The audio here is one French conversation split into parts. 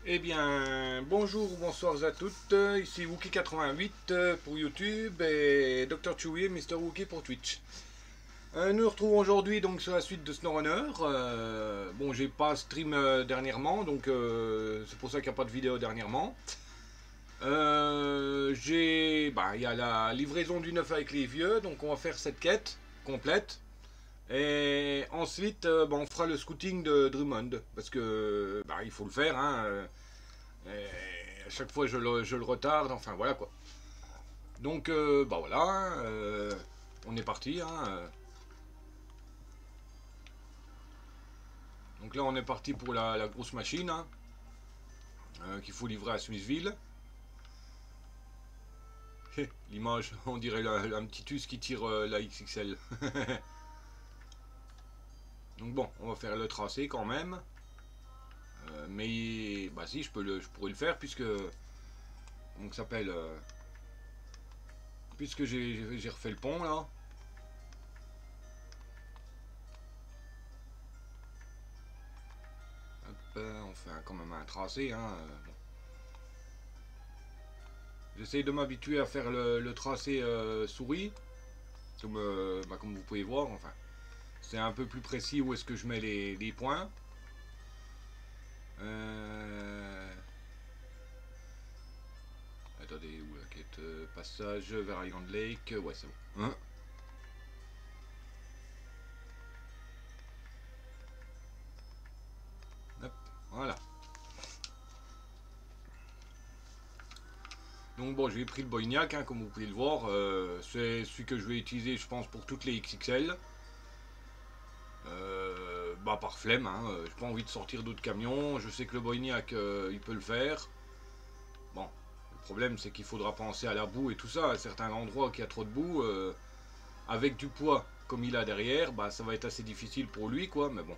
Eh bien, bonjour ou bonsoir à toutes, ici Wookie88 pour YouTube et Dr. Chewie et Mr. Wookie pour Twitch. Nous nous retrouvons aujourd'hui donc sur la suite de SnowRunner. Bon, j'ai pas stream dernièrement, donc c'est pour ça qu'il n'y a pas de vidéo dernièrement. Il y a la livraison du neuf avec les vieux, donc on va faire cette quête complète. Et ensuite, on fera le scouting de Drummond, parce que il faut le faire, hein. Et à chaque fois je le retarde, enfin voilà quoi. Donc voilà, on est parti. Hein. Donc là on est parti pour la grosse machine hein, qu'il faut livrer à Swissville. L'image, on dirait un petit us qui tire la XXL. Donc bon, on va faire le tracé quand même. Mais bah si, je pourrais le faire puisque comment ça s'appelle puisque j'ai refait le pont là. Hop, on fait quand même un tracé. Hein, bon. J'essaye de m'habituer à faire le tracé souris, comme vous pouvez voir. Enfin, c'est un peu plus précis où est-ce que je mets les points. Attendez, où la quête passage vers Island Lake. Ouais, c'est bon. Hein. Hop, voilà. Donc bon, j'ai pris le Boignac, hein, comme vous pouvez le voir. C'est celui que je vais utiliser, je pense, pour toutes les XXL. Par flemme, hein, j'ai pas envie de sortir d'autres camions. Je sais que le Boignac, il peut le faire. Bon, le problème c'est qu'il faudra penser à la boue et tout ça. À certains endroits qui a trop de boue, avec du poids comme il a derrière, ça va être assez difficile pour lui, quoi. Mais bon,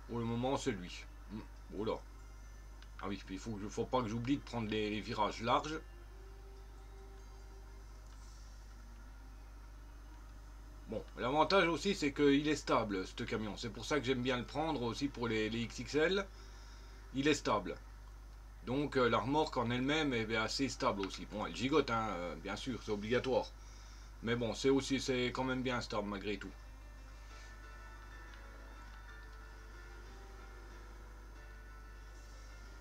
pour le moment, c'est lui. Oh là. Ah oui, puis faut pas que j'oublie de prendre les virages larges. Bon, l'avantage aussi, c'est qu'il est stable, ce camion. C'est pour ça que j'aime bien le prendre aussi pour les XXL. Il est stable. Donc la remorque en elle-même est assez stable aussi. Bon, elle gigote, hein, bien sûr, c'est obligatoire. Mais bon, c'est quand même bien stable malgré tout.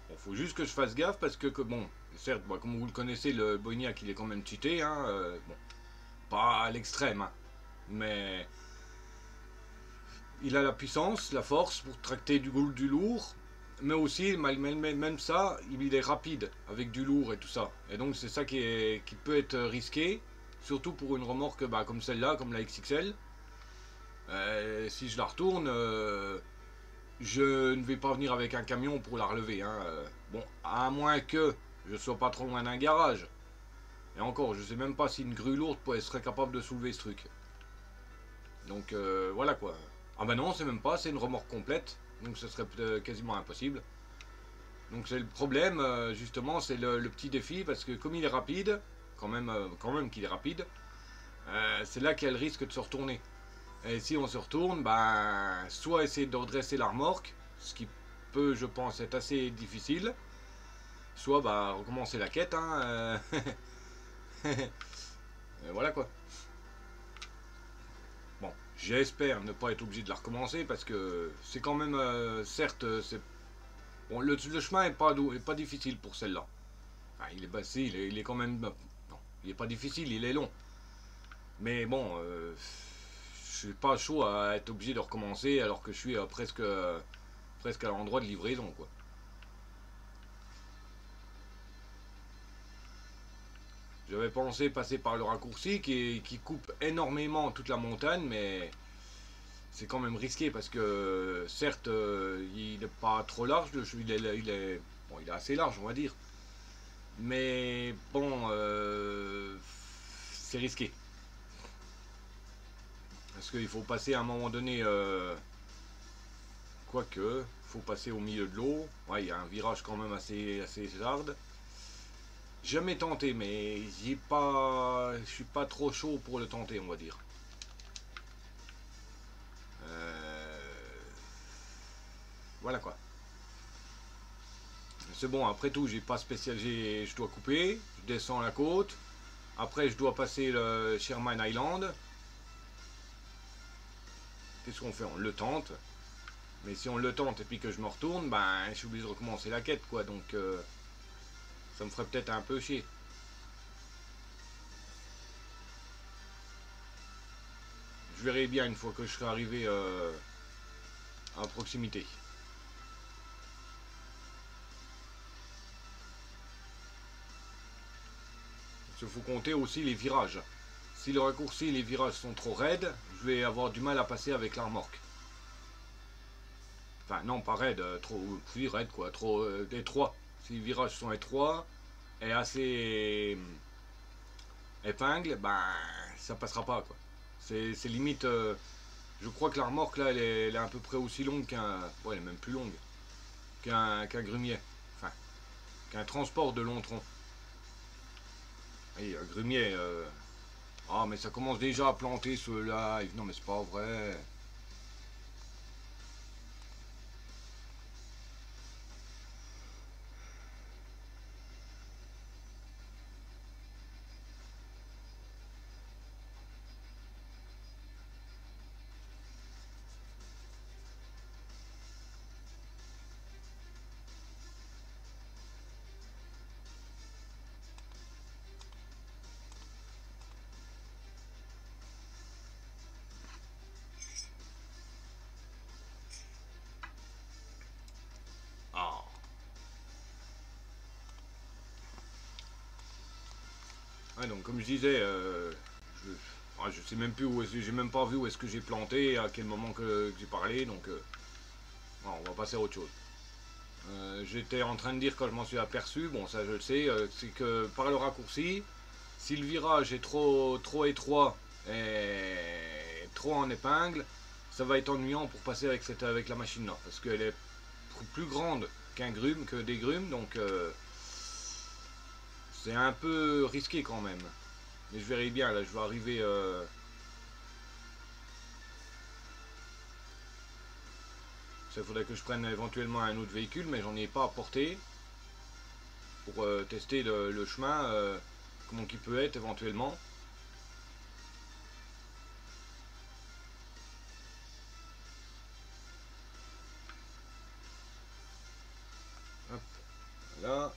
Bon, faut juste que je fasse gaffe parce que bon, certes, comme vous le connaissez, le Boignac il est quand même cheaté, hein, bon, pas à l'extrême, hein, mais il a la puissance, la force pour tracter du lourd, mais aussi, même ça, il est rapide avec du lourd et tout ça. Et donc c'est ça qui peut être risqué, surtout pour une remorque comme celle-là, comme la XXL. Si je la retourne, je ne vais pas venir avec un camion pour la relever. Hein. Bon, à moins que je sois pas trop loin d'un garage. Et encore, je sais même pas si une grue lourde serait capable de soulever ce truc. Donc voilà quoi. Ah bah non, c'est même pas, c'est une remorque complète. Donc ce serait quasiment impossible. Donc c'est le problème, justement, c'est le petit défi, parce que comme il est rapide, quand même qu'il est rapide, c'est là qu'il y a le risque de se retourner. Et si on se retourne, soit essayer de redresser la remorque, ce qui peut, je pense, être assez difficile, soit recommencer la quête. Hein, voilà quoi. Bon, j'espère ne pas être obligé de la recommencer parce que c'est quand même, certes, c'est bon, le chemin est pas difficile pour celle-là. Enfin, il est passé, il est quand même, non, il est pas difficile, il est long. Mais bon, je suis pas chaud à être obligé de recommencer alors que je suis presque à l'endroit de livraison quoi. J'avais pensé passer par le raccourci qui coupe énormément toute la montagne, mais c'est quand même risqué parce que certes il n'est pas trop large, bon, il est assez large on va dire, mais bon c'est risqué parce qu'il faut passer à un moment donné, quoique faut passer au milieu de l'eau. Ouais, il y a un virage quand même assez hard. Jamais tenté, mais je suis pas trop chaud pour le tenter, on va dire. Euh, Voilà quoi. C'est bon, après tout, j'ai pas spécial, je dois couper, je descends la côte, après je dois passer le Sherman Island. Qu'est-ce qu'on fait? On le tente. Mais si on le tente et puis que je me retourne, ben je suis obligé de recommencer la quête quoi, donc ça me ferait peut-être un peu chier. Je verrai bien une fois que je serai arrivé à proximité. Il faut compter aussi les virages. Si le raccourci et les virages sont trop raides, je vais avoir du mal à passer avec la remorque. Enfin non, pas raide, trop, oui raide quoi, trop étroit. Si les virages sont étroits et assez épingles, ben ça passera pas quoi. C'est limite, je crois que la remorque là, elle est à peu près aussi longue qu'un, ouais, elle est même plus longue qu'un grumier, enfin qu'un transport de long tronc. Et un grumier, ah mais ça commence déjà à planter ceux-là. Non mais c'est pas vrai. Ah. Ouais, donc comme je disais, je sais même plus où est-ce, j'ai même pas vu où est-ce que j'ai planté, à quel moment que j'ai parlé, donc bon, on va passer à autre chose. J'étais en train de dire quand je m'en suis aperçu, bon ça je le sais, c'est que par le raccourci, si le virage est trop étroit et trop en épingle, ça va être ennuyant pour passer avec la machine là, parce qu'elle est plus grande qu'un grume, que des grumes, donc c'est un peu risqué quand même. Mais je verrai bien, là je vais arriver... il faudrait que je prenne éventuellement un autre véhicule, mais j'en ai pas apporté pour tester le chemin, comment il peut être éventuellement. Hop, là.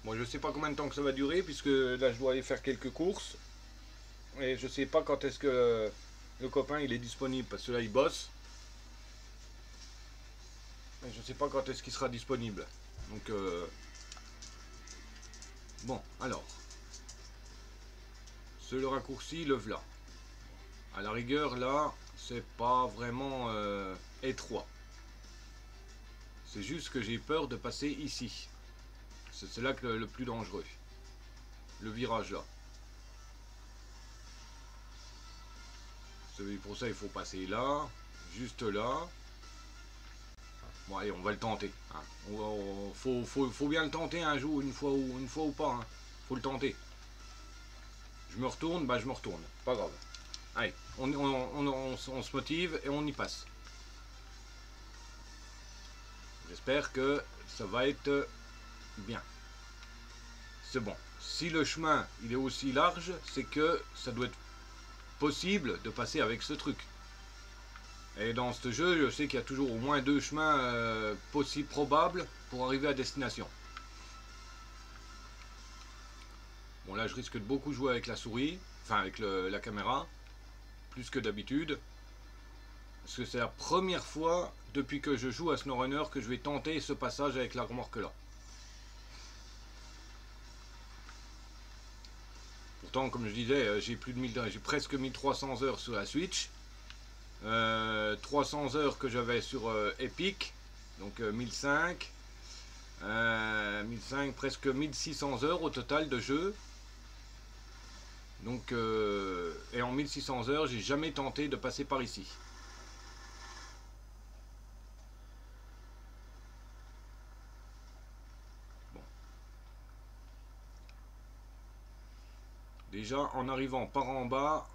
Bon, je sais pas combien de temps que ça va durer, puisque là je dois aller faire quelques courses. Et je sais pas quand est-ce que le copain il est disponible, parce que là il bosse. Et je sais pas quand est-ce qu'il sera disponible. Donc bon, alors. C'est le raccourci, le v'là. À la rigueur, là, c'est pas vraiment étroit. C'est juste que j'ai peur de passer ici. C'est là que le plus dangereux. Le virage là. Pour ça, il faut passer là, juste là. Bon, allez, on va le tenter. Hein. Faut bien le tenter un jour, une fois ou pas. Hein. Faut le tenter. Je me retourne, bah je me retourne. Pas grave. Allez, on se motive et on y passe. J'espère que ça va être bien. C'est bon. Si le chemin il est aussi large, c'est que ça doit être possible de passer avec ce truc. Et dans ce jeu, je sais qu'il y a toujours au moins 2 chemins possibles, probables, pour arriver à destination. Bon là je risque de beaucoup jouer avec la souris, enfin avec la caméra, plus que d'habitude. Parce que c'est la première fois depuis que je joue à SnowRunner que je vais tenter ce passage avec la remorque là. Pourtant, comme je disais, j'ai presque 1300 heures sur la Switch. 300 heures que j'avais sur Epic, donc 1005. 1005, presque 1600 heures au total de jeu. Donc, et en 1600 heures, j'ai jamais tenté de passer par ici. déjà en arrivant par en bas,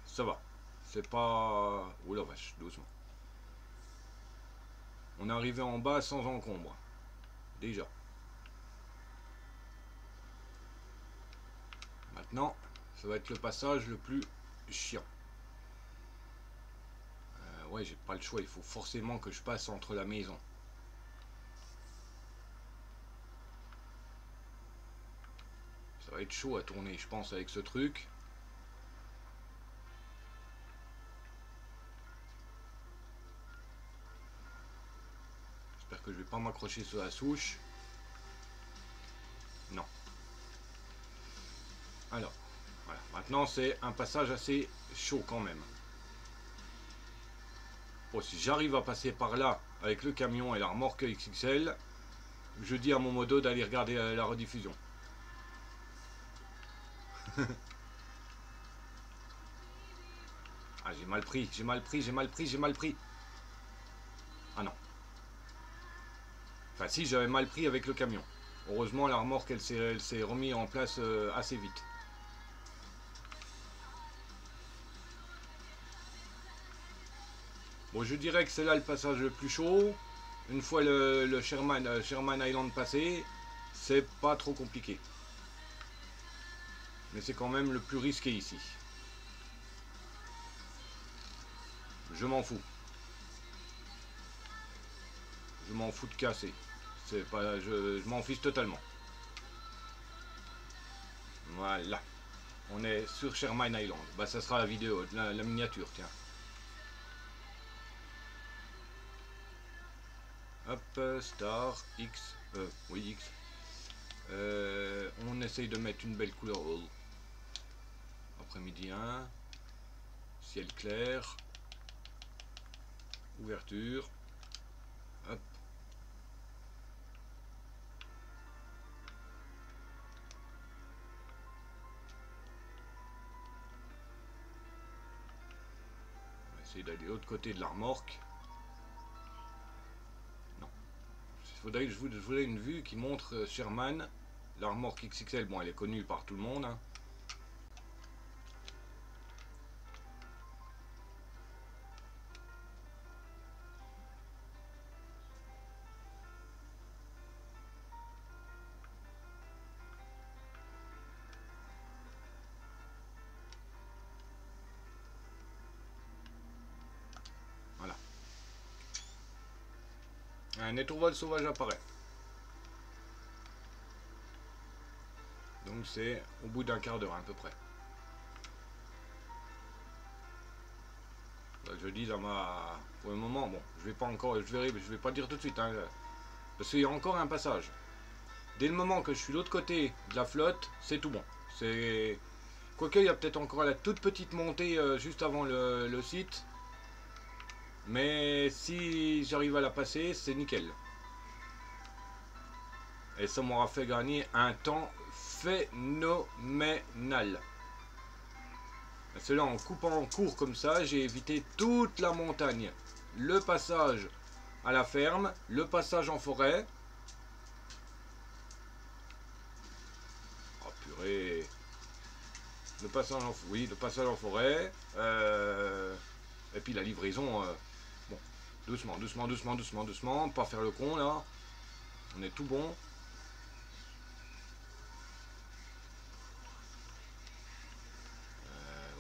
ça va. C'est pas... Oh la vache, doucement. On est arrivé en bas sans encombre. Déjà. Maintenant, ça va être le passage le plus chiant. Ouais, j'ai pas le choix. Il faut forcément que je passe entre la maison. Ça va être chaud à tourner, je pense, avec ce truc. J'espère que je vais pas m'accrocher sur la souche. Non. Alors, voilà. Maintenant, c'est un passage assez chaud quand même. Bon, si j'arrive à passer par là avec le camion et la remorque XXL, je dis à mon modo d'aller regarder la rediffusion. Ah, j'ai mal pris, j'ai mal pris, j'ai mal pris, j'ai mal pris. Ah non. Enfin si, j'avais mal pris avec le camion. Heureusement, la remorque, elle s'est remise en place assez vite. Bon, je dirais que c'est là le passage le plus chaud. Une fois le Sherman Island passé, c'est pas trop compliqué. Mais c'est quand même le plus risqué ici. Je m'en fous. Je m'en fous de casser. C'est pas, je m'en fiche totalement. Voilà. On est sur Sherman Island. Bah, ça sera la vidéo, la miniature, tiens. Hop, Star, X, oui, X. On essaye de mettre une belle couleur. Après-midi 1. Ciel clair. Ouverture. Hop. On va essayer d'aller de l'autre côté de la remorque. Non. Il faudrait que je voulais une vue qui montre Sherman. La remorque XXL, bon, elle est connue par tout le monde. Hein. Voilà. Un étourvol sauvage apparaît. Donc c'est au bout d'un quart d'heure à peu près. Je dis dans pour le moment, bon, je vais pas encore, je vais pas dire tout de suite, hein, parce qu'il y a encore un passage. Dès le moment que je suis de l'autre côté de la flotte, c'est tout bon. C'est quoique il y a peut-être encore la toute petite montée juste avant le site, mais si j'arrive à la passer, c'est nickel. Et ça m'aura fait gagner un temps phénoménal. Cela en coupant en court comme ça, j'ai évité toute la montagne. Le passage à la ferme, le passage en forêt. Oh purée. Le passage en, oui, le passage en forêt. Et puis la livraison. Bon, doucement, doucement, doucement, doucement, doucement. Pas faire le con là. On est tout bon.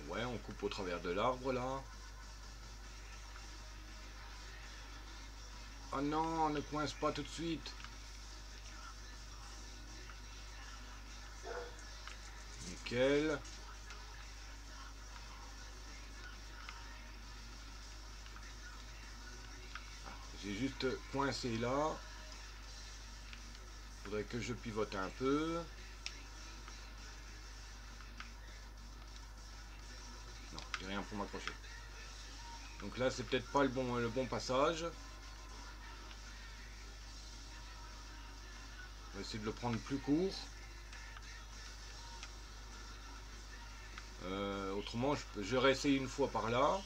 Ouais, on coupe au travers de l'arbre là. Oh non, ne coince pas tout de suite. Nickel. J'ai juste coincé là. Faudrait que je pivote un peu. Non, j'ai rien pour m'accrocher. Donc là, c'est peut-être pas le bon passage. On va essayer de le prendre plus court. Autrement, je réessaye une fois par là.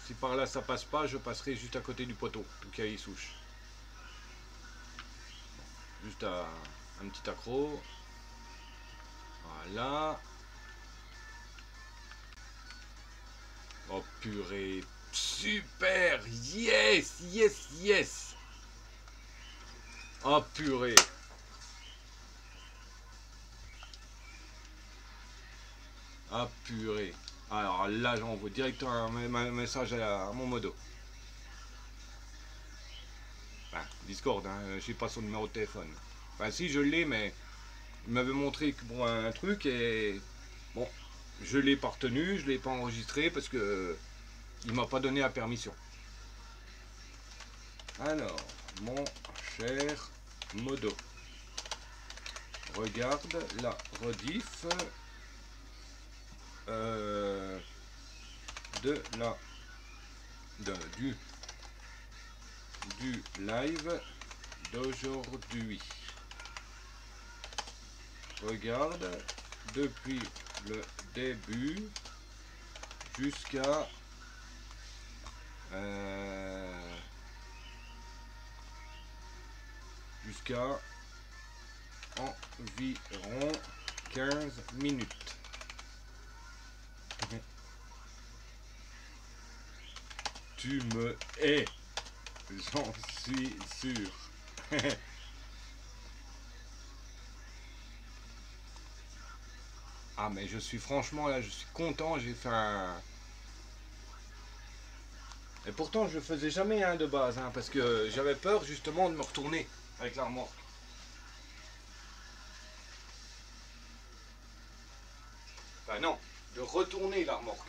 Si par là ça passe pas, je passerai juste à côté du poteau, au cas où il souche. Juste un petit accro. Voilà. Oh purée. Super. Yes, yes, yes. Oh purée. Ah purée. Alors là, j'envoie directement un message à mon modo. Enfin, Discord, hein, j'ai pas son numéro de téléphone. Enfin si, je l'ai, mais il m'avait montré pour un truc et bon, je l'ai pas retenu, je l'ai pas enregistré parce que il m'a pas donné la permission. Alors, mon cher modo, regarde la rediff de la du live d'aujourd'hui. Regarde depuis le début jusqu'à environ 15 minutes. Tu me hais, j'en suis sûr. Ah mais je suis franchement là, je suis content, j'ai fait un... Et pourtant je faisais jamais de base, hein, parce que j'avais peur justement de me retourner avec la remorque. Enfin non, de retourner la remorque.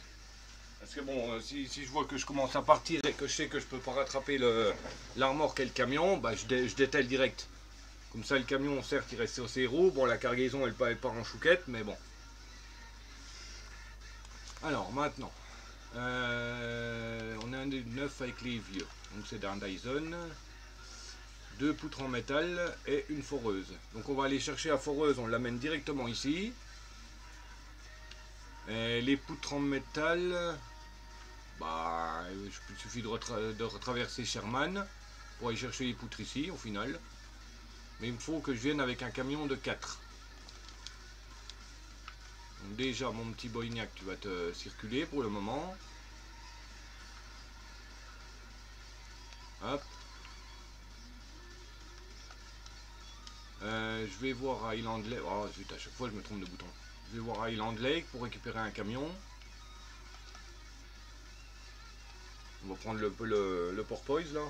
Parce que bon, si je vois que je commence à partir et que je sais que je peux pas rattraper la remorque et le camion, bah je dételle direct. Comme ça le camion, certes il reste sur ses roues, bon la cargaison elle part en chouquette, mais bon. Alors maintenant, on a un neuf avec les vieux, donc c'est d'un Dyson. 2 poutres en métal et une foreuse. Donc on va aller chercher la foreuse, on l'amène directement ici. Et les poutres en métal, bah, il suffit de retraverser Sherman pour aller chercher les poutres ici au final. Mais il me faut que je vienne avec un camion de 4. Donc déjà mon petit Boignac, tu vas te circuler pour le moment. Hop. Je vais voir à Island Lake. Oh zut, à chaque fois je me trompe de bouton. Je vais voir à Island Lake pour récupérer un camion. On va prendre le porpoise là.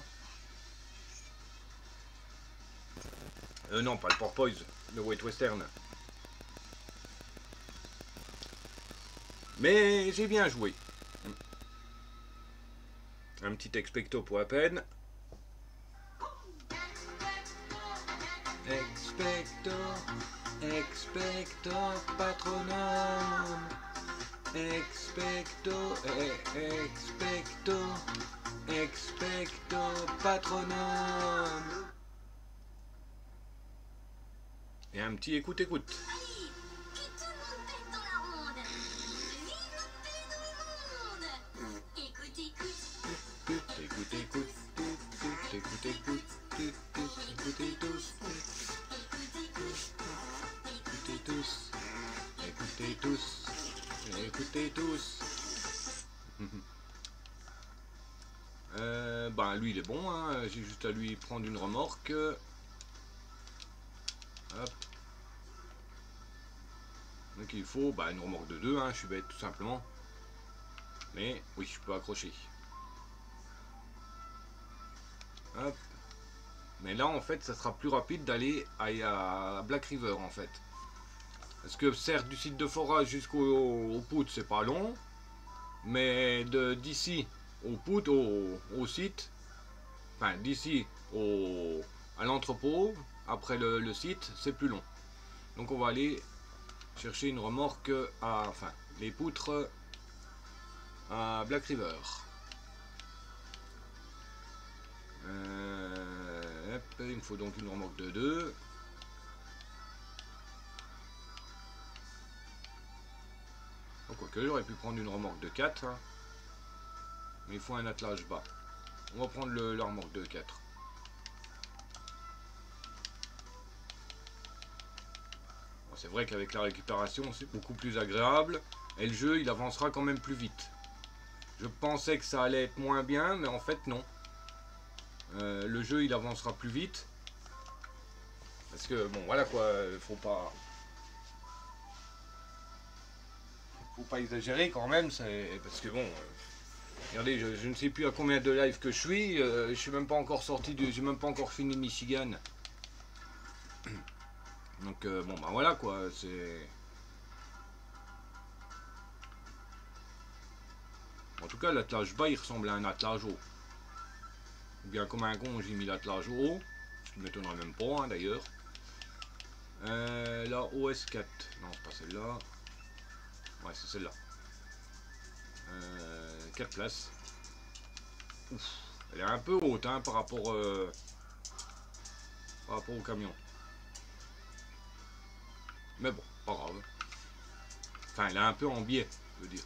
Non, pas le porpoise, le White Western. Mais j'ai bien joué. Un petit expecto pour la peine. Expecto, expecto patronum. Expecto, expecto, expecto patronum. Et un petit écoute. Écoutez tous. Ben lui il est bon, hein. J'ai juste à lui prendre une remorque. Hop. Donc il faut une remorque de 2, hein. Je suis bête tout simplement. Mais oui, je peux accrocher. Hop. Mais là en fait ça sera plus rapide d'aller à Black River en fait. Parce que certes du site de forage jusqu'au poutre c'est pas long. Mais d'ici au poutre, au site, enfin d'ici à l'entrepôt, après le site, c'est plus long. Donc on va aller chercher une remorque enfin les poutres à Black River. Il me faut donc une remorque de 2. Quoique j'aurais pu prendre une remorque de 4. Hein. Mais il faut un attelage bas. On va prendre la remorque de 4. c'est vrai qu'avec la récupération, c'est beaucoup plus agréable. Et le jeu, il avancera quand même plus vite. Je pensais que ça allait être moins bien, mais en fait, non. Le jeu, il avancera plus vite. Parce que, bon, voilà quoi, faut pas exagérer quand même. Parce que, bon, regardez, je ne sais plus à combien de live que je suis. Je suis même pas encore sorti j'ai même pas encore fini Michigan. Donc, bon, bah voilà quoi, c'est... En tout cas, l'attelage bas, il ressemble à un attelage haut. Ou bien comme un con, j'ai mis l'attelage haut. Ce qui ne m'étonnerait même pas, hein, d'ailleurs. La OS4. Non, c'est pas celle-là. Ouais, c'est celle-là. 4 places. Ouf. Elle est un peu haute, hein, par rapport au camion. Mais bon, pas grave. Enfin, elle est un peu en biais, je veux dire.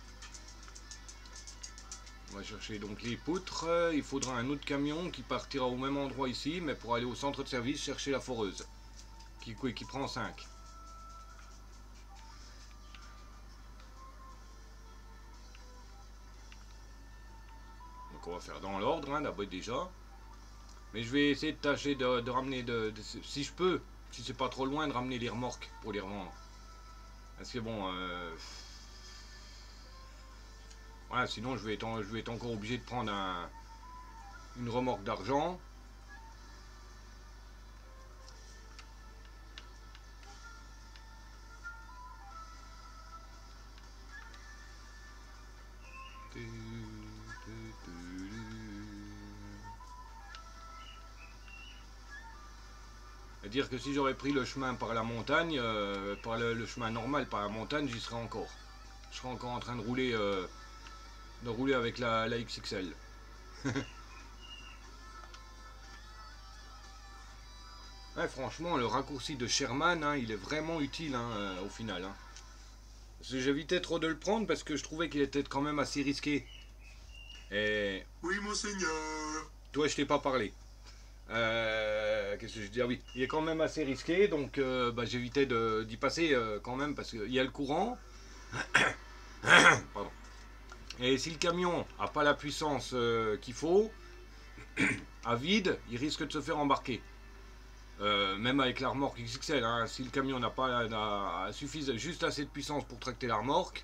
On va chercher donc les poutres. Il faudra un autre camion qui partira au même endroit ici, mais pour aller au centre de service chercher la foreuse. Qui prend 5. Donc on va faire dans l'ordre, hein, d'abord déjà. Mais je vais essayer de tâcher de ramener, si je peux, si c'est pas trop loin, de ramener les remorques pour les revendre. Parce que bon... voilà, sinon je vais être encore obligé de prendre une remorque d'argent. C'est-à-dire que si j'aurais pris le chemin par la montagne, par le chemin normal par la montagne, j'y serais encore. Je serais encore en train de rouler avec la XXL. Ouais, franchement, le raccourci de Sherman, hein, il est vraiment utile, hein, au final. Hein. J'évitais trop de le prendre parce que je trouvais qu'il était quand même assez risqué. Et... Oui, monseigneur. Toi, je t'ai pas parlé. Qu'est-ce que je dis? Ah oui, il est quand même assez risqué, donc bah, j'évitais d'y passer quand même parce qu'il y a le courant. Pardon. Et si le camion a pas la puissance qu'il faut, à vide, il risque de se faire embarquer. Même avec la remorque XXL, hein, si le camion suffit juste assez de puissance pour tracter la remorque,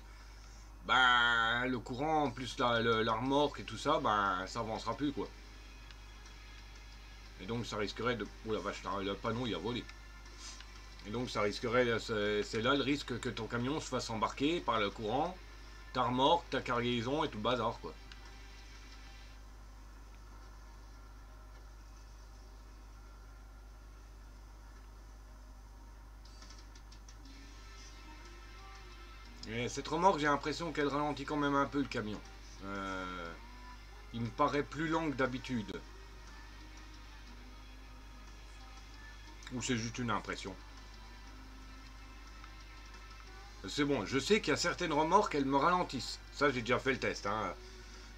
ben le courant plus la remorque et tout ça, ben ça avancera plus quoi. Et donc ça risquerait de... Oh la vache, le panneau il a volé. Et donc ça risquerait, c'est là le risque que ton camion se fasse embarquer par le courant, ta remorque, ta cargaison et tout le bazar quoi. Et cette remorque, j'ai l'impression qu'elle ralentit quand même un peu le camion. Il me paraît plus lent que d'habitude. Ou c'est juste une impression. C'est bon, je sais qu'il y a certaines remorques, elles me ralentissent. Ça, j'ai déjà fait le test. Hein.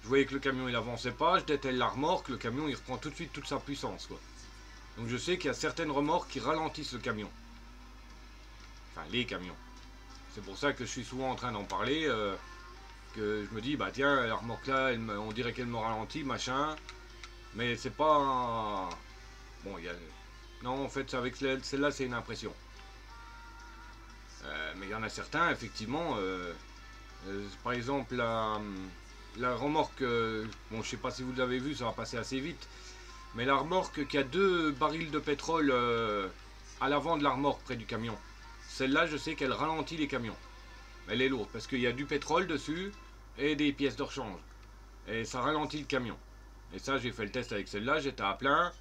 Je voyais que le camion, il avançait pas, je dételle la remorque, le camion, il reprend tout de suite toute sa puissance. Quoi. Donc je sais qu'il y a certaines remorques qui ralentissent le camion. Enfin, les camions. C'est pour ça que je suis souvent en train d'en parler. Que je me dis, bah tiens, la remorque là, on dirait qu'elle me ralentit, machin. Mais c'est pas... Bon, il y a... Non, en fait, avec celle-là, c'est une impression. Mais il y en a certains, effectivement. Par exemple, la remorque... bon, je sais pas si vous l'avez vu, ça va passer assez vite. Mais la remorque qui a 2 barils de pétrole à l'avant de la remorque, près du camion. Celle-là, je sais qu'elle ralentit les camions. Elle est lourde, parce qu'il y a du pétrole dessus et des pièces de rechange. Et ça ralentit le camion. Et ça, j'ai fait le test avec celle-là, j'étais à plein.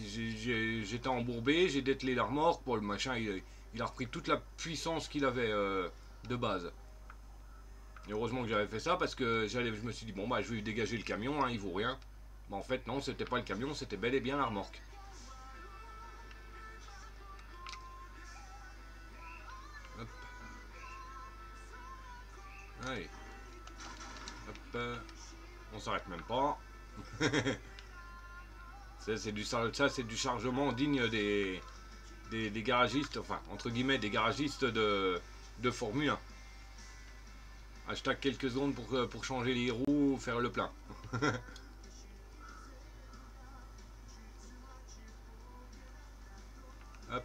J'étais embourbé, j'ai dételé la remorque. Pour le machin, il a repris toute la puissance qu'il avait de base. Et heureusement que j'avais fait ça, parce que je me suis dit, bon bah je vais dégager le camion, hein, il vaut rien. Mais en fait, non, c'était pas le camion, c'était bel et bien la remorque. Hop. Allez. Hop. On s'arrête même pas. Ça c'est du chargement digne des des garagistes, enfin entre guillemets des garagistes de Formule 1. Hashtag quelques secondes pour changer les roues, faire le plein. Hop,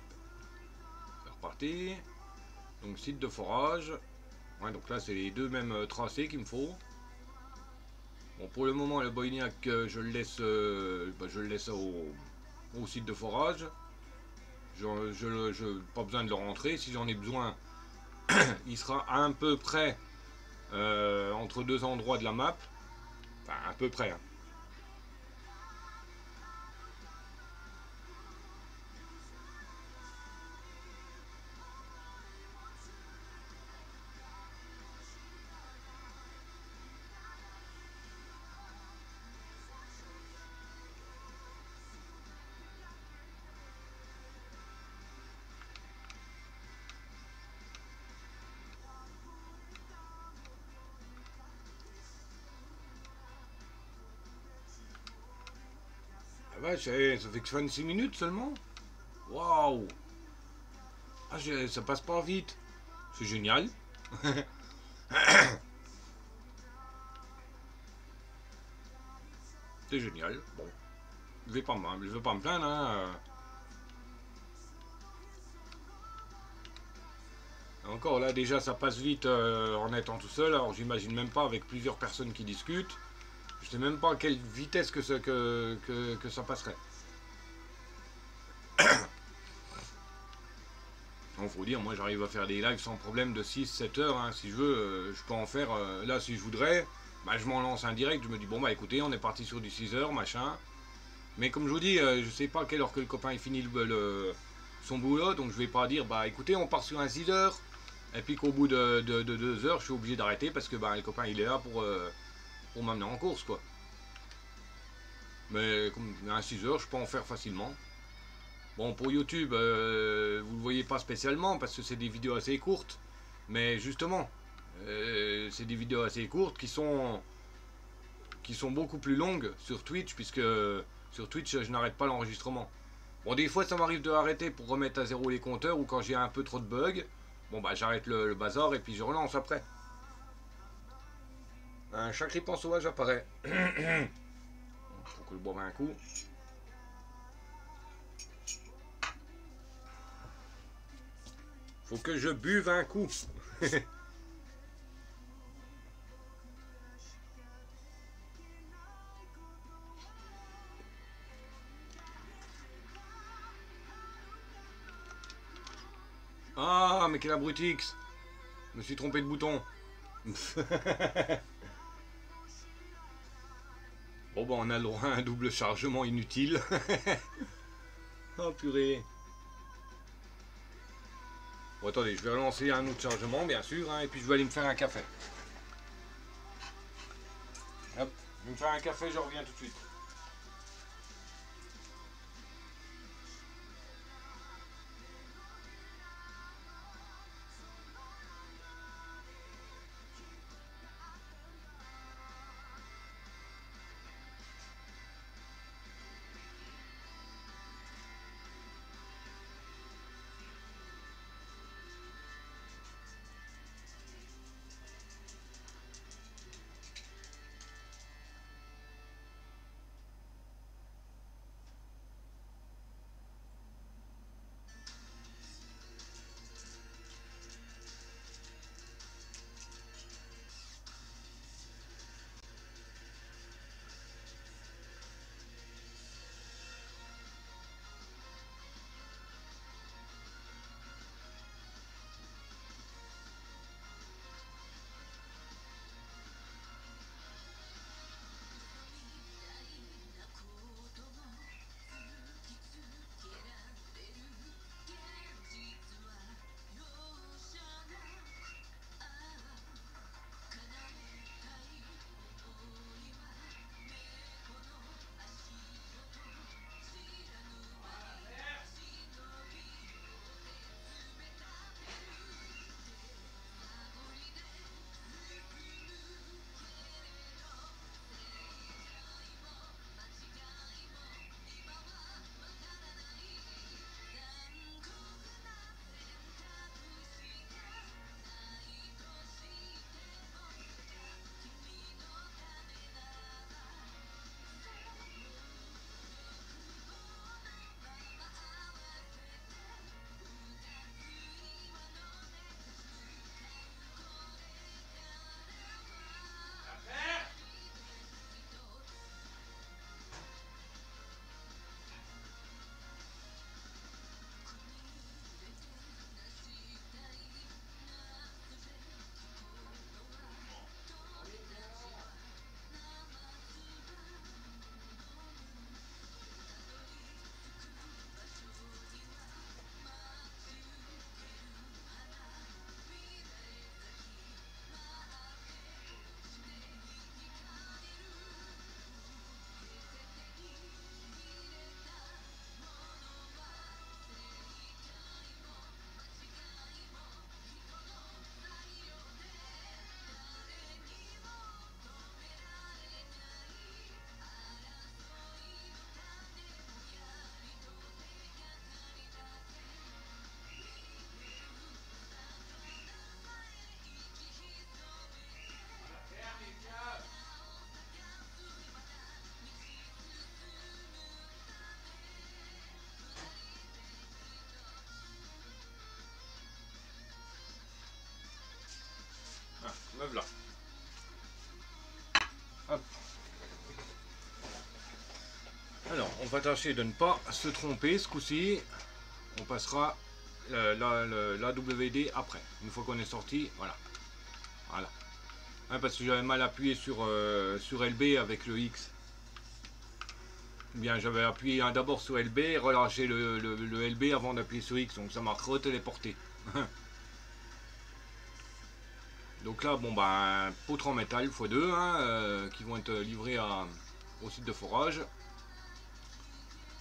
c'est reparti. Donc site de forage. Ouais, donc là c'est les deux mêmes tracés qu'il me faut. Bon, pour le moment le Boignac je le laisse au site de forage. Pas besoin de le rentrer. Si j'en ai besoin, il sera à peu près entre deux endroits de la map. Enfin, à peu près. Hein. Ah ouais, ça fait que 26 minutes seulement. Waouh. Ah, ça passe pas vite. C'est génial. C'est génial. Bon. Je vais pas me plaindre. Hein. Encore là, déjà, ça passe vite en étant tout seul. Alors, j'imagine même pas avec plusieurs personnes qui discutent. Je sais même pas à quelle vitesse que ça passerait. Il faut dire, moi j'arrive à faire des lives sans problème de 6-7 heures. Hein. Si je veux, je peux en faire. Là, si je voudrais, bah, je m'en lance un direct. Je me dis, bon, bah écoutez, on est parti sur du 6 heures, machin. Mais comme je vous dis, je sais pas à quelle heure que le copain il finit son boulot. Donc je vais pas dire, bah écoutez, on part sur un 6 heures. Et puis qu'au bout de 2 heures, je suis obligé d'arrêter parce que bah, le copain il est là pour m'amener en course, quoi. Mais comme un 6 heures, je peux en faire facilement. Bon, pour YouTube, vous le voyez pas spécialement parce que c'est des vidéos assez courtes. Mais justement, c'est des vidéos assez courtes qui sont beaucoup plus longues sur Twitch, puisque sur Twitch, je n'arrête pas l'enregistrement. Bon, des fois, ça m'arrive de arrêter pour remettre à zéro les compteurs ou quand j'ai un peu trop de bugs. Bon, bah, j'arrête le bazar et puis je relance après. Un chat grippant sauvage apparaît. Faut que je boive un coup. Faut que je buve un coup. Ah, mais quel abrutix. Je me suis trompé de bouton. Bon, bah, on a le droit à un double chargement inutile. Oh, purée. Bon, attendez, je vais relancer un autre chargement, bien sûr, hein, et puis je vais aller me faire un café. Hop, je vais me faire un café, je reviens tout de suite. va tâcher de ne pas se tromper ce coup-ci. On passera la WD après. Une fois qu'on est sorti, voilà. Voilà. Hein, parce que j'avais mal appuyé sur LB avec le X. Bien, j'avais appuyé d'abord sur LB et relâché le LB avant d'appuyer sur X. Donc ça m'a retéléporté. Donc là, bon ben, poutre en métal x2 hein, qui vont être livrés au site de forage.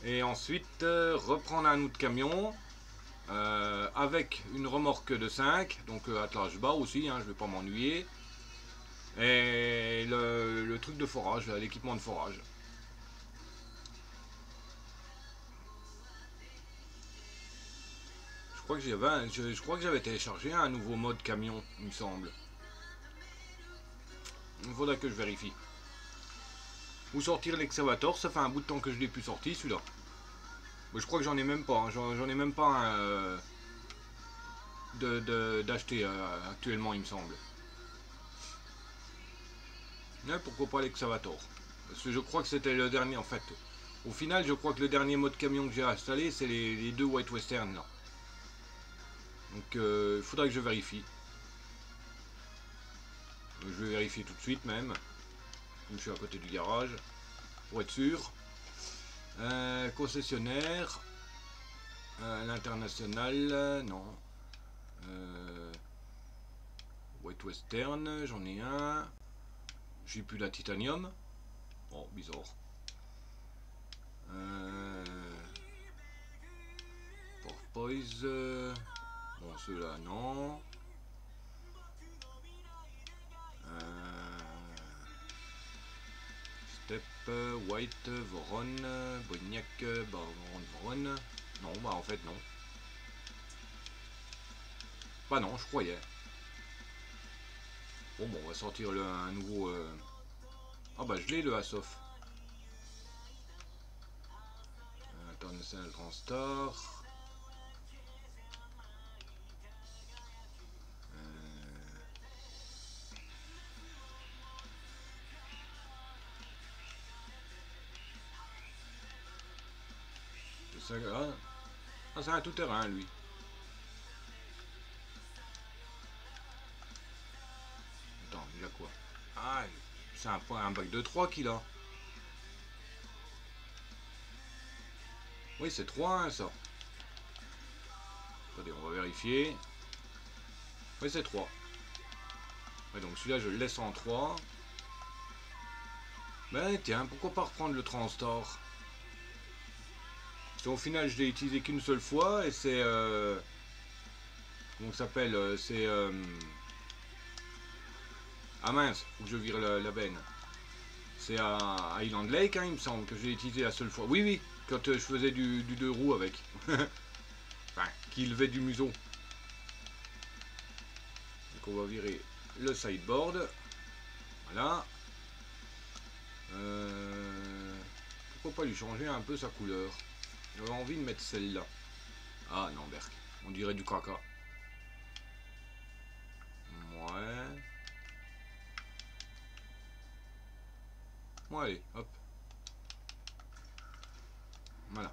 Et ensuite, reprendre un autre camion avec une remorque de 5, donc attelage bas aussi, hein, je ne vais pas m'ennuyer. Et le truc de forage, l'équipement de forage. Je crois que j'avais téléchargé un nouveau mode camion, il me semble. Il faudra que je vérifie. Ou sortir l'excavator, ça fait un bout de temps que je l'ai plus sorti celui-là. Mais je crois que j'en ai même pas, hein. J'en ai même pas un d'acheter actuellement il me semble. Mais pourquoi pas l'excavator? Parce que je crois que c'était le dernier en fait. Au final je crois que le dernier mode camion que j'ai installé c'est les deux White Western là. Donc il faudra que je vérifie. Donc, je vais vérifier tout de suite même. Comme je suis à côté du garage. Pour être sûr. Concessionnaire. L'international. Non. White Western, j'en ai un. J'ai plus la titanium. Oh, bizarre. Porpoise. Bon, ceux-là, non. Step, White, Voron, Bognac, Voron. Non, bah en fait, non. Bah non, je croyais. Bon, on va sortir un nouveau... Ah bah je l'ai le Asof. International Transstar. Ah, c'est un tout-terrain lui. Attends, il a quoi? Ah, c'est un bac de 3 qu'il a. Oui, c'est 3 hein, ça. Attendez, on va vérifier. Oui, c'est 3. Ouais, donc celui-là, je le laisse en 3. Ben tiens, pourquoi pas reprendre le Transstar? Parce qu'au final, je l'ai utilisé qu'une seule fois et c'est... comment ça s'appelle? C'est... Ah mince, faut que je vire la benne. C'est à Island Lake, hein, il me semble, que j'ai utilisé la seule fois. Oui, oui, quand je faisais du 2 roues avec. Enfin, qui levait du museau. Donc on va virer le sideboard. Voilà. Pourquoi pas lui changer un peu sa couleur? J'avais envie de mettre celle-là. Ah non, Berk. On dirait du caca. Ouais. Bon, allez, hop. Voilà.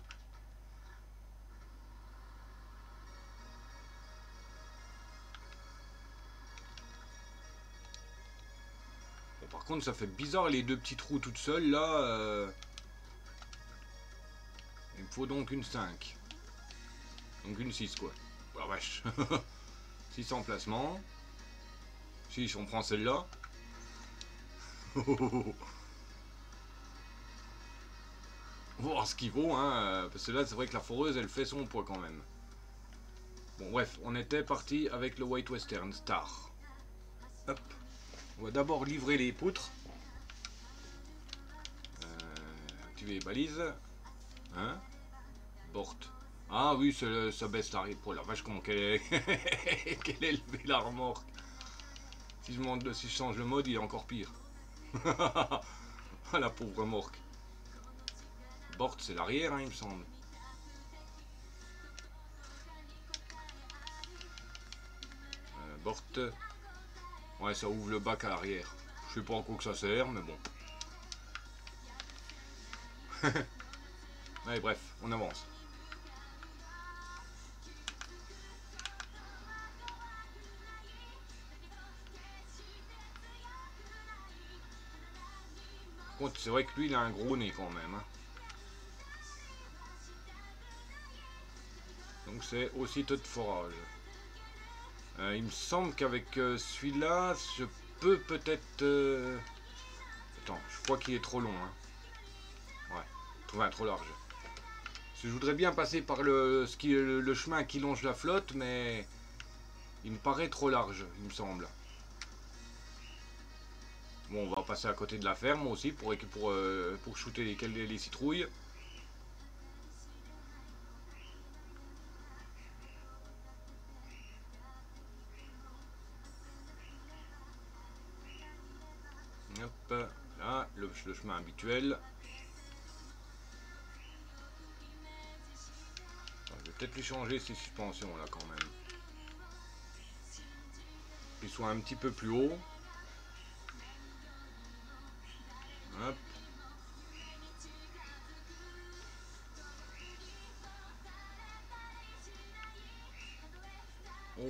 Bon, par contre, ça fait bizarre les deux petits trous toutes seules là. Il me faut donc une 5. Donc une 6 quoi. Oh la vache. 6 emplacements. Si on prend celle-là. On va voir ce qu'il vaut, hein. Parce que là, c'est vrai que la foreuse, elle fait son poids quand même. Bon, bref, on était parti avec le White Western Star. Hop. On va d'abord livrer les poutres. Activer les balises. Hein? Bort. Ah oui, ça baisse la... Oh la vache, comment qu'elle est... qu'elle est élevée la remorque. Si je change le mode, il est encore pire. Ah la pauvre remorque. Bort, c'est l'arrière, hein, il me semble. Bort. Ouais, ça ouvre le bac à l'arrière. Je sais pas en quoi que ça sert, mais bon. Allez, bref, on avance. Par contre, c'est vrai que lui, il a un gros nez quand même. Hein. Donc c'est aussitôt de forage. Il me semble qu'avec celui-là, je peux peut-être... Attends, je crois qu'il est trop long. Hein. Ouais, trop large. Je voudrais bien passer par le chemin qui longe la flotte, mais il me paraît trop large, il me semble. Bon, on va passer à côté de la ferme aussi pour shooter les citrouilles. Hop, là, le chemin habituel. Je vais peut-être lui changer ces suspensions là quand même. Qu'ils soient un petit peu plus haut. Hop. Oh.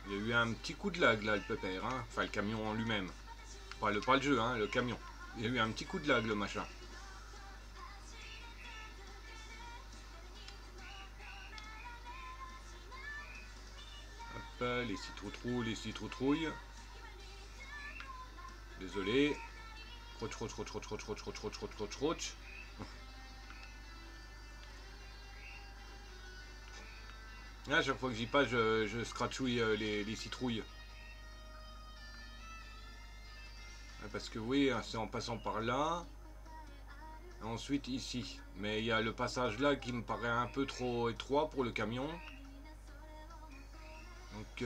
Il y a eu un petit coup de lag là, le pépère, hein. Enfin le camion en lui-même. Pas le jeu, hein, le camion. Il y a eu un petit coup de lag le machin. Hop, les citroutrouilles. Désolé. Croch. À chaque fois que j'y passe, je scratchouille les citrouilles. Parce que oui, c'est en passant par là. Ensuite ici. Mais il y a le passage là qui me paraît un peu trop étroit pour le camion. Donc...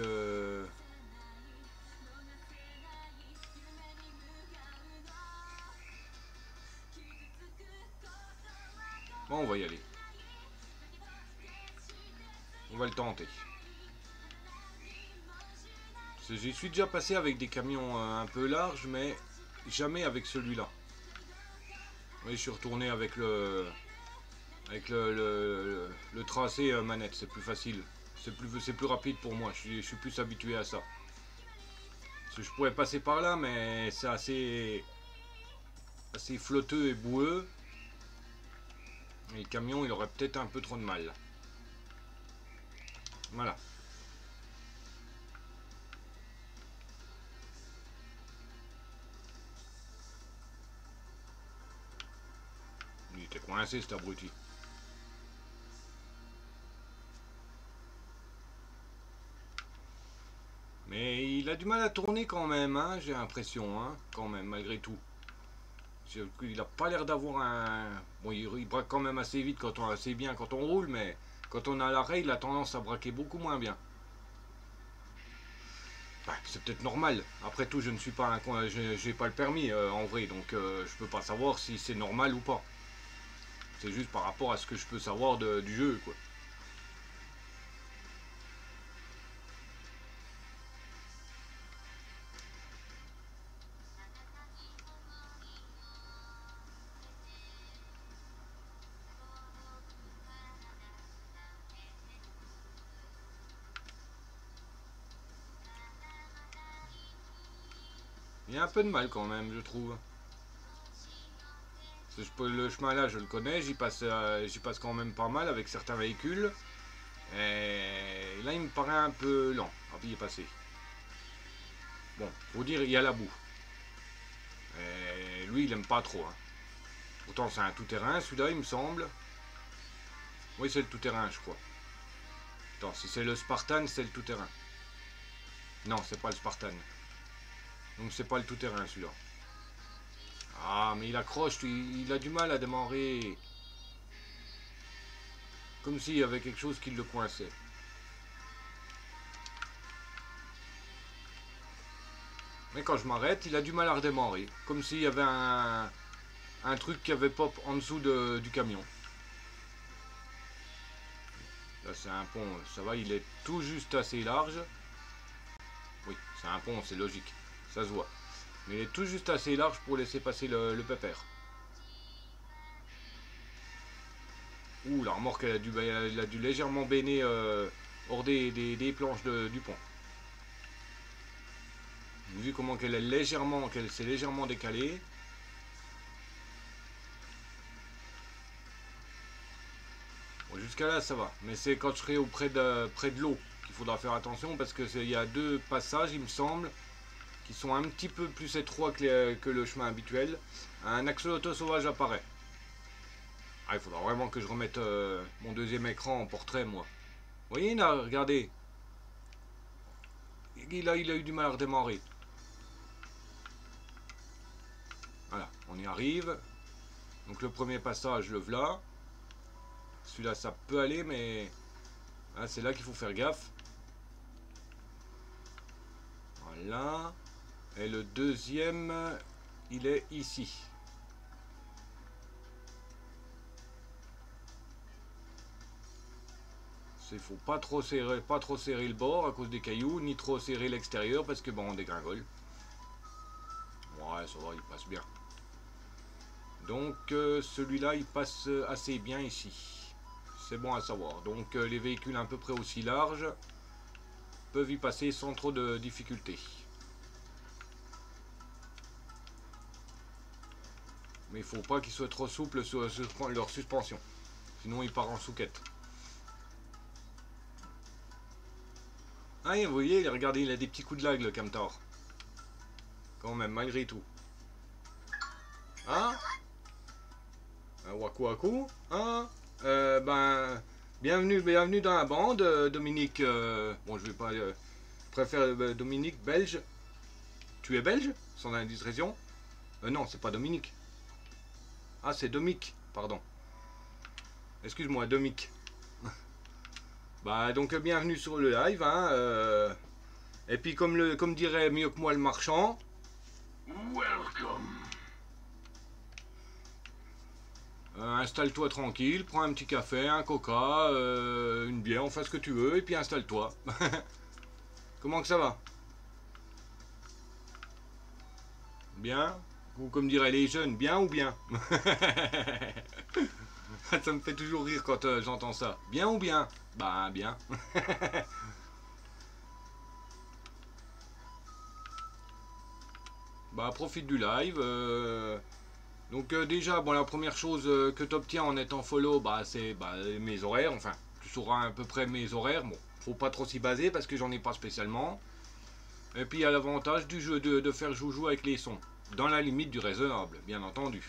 Bon, on va y aller. On va le tenter. J'y suis déjà passé avec des camions un peu larges, mais jamais avec celui-là. Oui, je suis retourné avec le tracé manette, c'est plus facile. C'est plus rapide pour moi, je suis plus habitué à ça. Parce que je pourrais passer par là, mais c'est assez flotteux et boueux. Et le camion, il aurait peut-être un peu trop de mal. Voilà. Il était coincé cet abruti. Mais il a du mal à tourner quand même, hein, j'ai l'impression, hein, quand même, malgré tout. Il n'a pas l'air d'avoir un... Bon, il braque quand même assez vite, assez bien quand on roule, mais quand on a l'arrêt, il a tendance à braquer beaucoup moins bien. Bah, c'est peut-être normal. Après tout, je ne suis pas j'ai pas le permis en vrai, donc je peux pas savoir si c'est normal ou pas. C'est juste par rapport à ce que je peux savoir du jeu, quoi. Il y a un peu de mal quand même, je trouve. Le chemin là, je le connais, j'y passe quand même pas mal avec certains véhicules. Et là, il me paraît un peu lent à y passer. Bon, faut dire, il y a la boue. Et lui, il aime pas trop. Hein. Pourtant, c'est un tout-terrain, celui-là, il me semble. Oui, c'est le tout-terrain, je crois. Attends, si c'est le Spartan, c'est le tout-terrain. Non, c'est pas le Spartan. Donc, c'est pas le tout-terrain, celui-là. Ah, mais il accroche, il a du mal à démarrer. Comme s'il y avait quelque chose qui le coinçait. Mais quand je m'arrête, il a du mal à redémarrer. Comme s'il y avait un truc qui avait pop en dessous du camion. Là, c'est un pont, ça va, il est tout juste assez large. Oui, c'est un pont, c'est logique. Ça se voit. Mais il est tout juste assez large pour laisser passer le pépère. Ouh, la remorque, elle a dû légèrement baigner hors des planches du pont. Vu comment qu'elle s'est légèrement décalée. Bon, jusqu'à là, ça va. Mais c'est quand je serai près de l'eau qu'il faudra faire attention parce qu'il y a deux passages, il me semble, qui sont un petit peu plus étroits que le chemin habituel. Un axoloto sauvage apparaît. Ah, il faudra vraiment que je remette mon deuxième écran en portrait, moi. Vous voyez là, regardez. Il a eu du mal à redémarrer. Voilà, on y arrive. Donc le premier passage, le voilà. Celui-là, ça peut aller, mais ah, c'est là qu'il faut faire gaffe. Voilà. Et le deuxième, il est ici. Il faut pas trop serrer le bord à cause des cailloux, ni trop serrer l'extérieur parce que bon, on dégringole. Ouais, ça va, il passe bien. Donc celui-là, il passe assez bien ici. C'est bon à savoir. Donc les véhicules à peu près aussi larges peuvent y passer sans trop de difficultés. Mais il faut pas qu'ils soient trop souples sur leur suspension. Sinon, il part en souquette. Ah, et vous voyez, regardez, il a des petits coups de lag, le Camtar. Quand même, malgré tout. Hein? Waku Waku? Hein? Ben, bienvenue dans la bande, Dominique. Bon, je vais pas... je préfère Dominique, belge. Tu es belge? Sans indiscrétion? Non, c'est pas Dominique. Ah, c'est Domic, pardon. Excuse-moi, Domic. Bah, donc, bienvenue sur le live, hein. Et puis, comme dirait mieux que moi le marchand... Welcome. Installe-toi tranquille, prends un petit café, un coca, une bière, enfin ce que tu veux, et puis installe-toi. Comment que ça va? Bien? Ou comme diraient les jeunes, bien ou bien? Ça me fait toujours rire quand j'entends ça. Bien ou bien? Bah bien. Bah profite du live. Donc déjà, bon, la première chose que tu obtiens en étant follow, bah, c'est mes horaires. Enfin, tu sauras à peu près mes horaires. Bon, faut pas trop s'y baser parce que j'en ai pas spécialement. Et puis il y a l'avantage du jeu de faire joujou avec les sons. Dans la limite du raisonnable, bien entendu.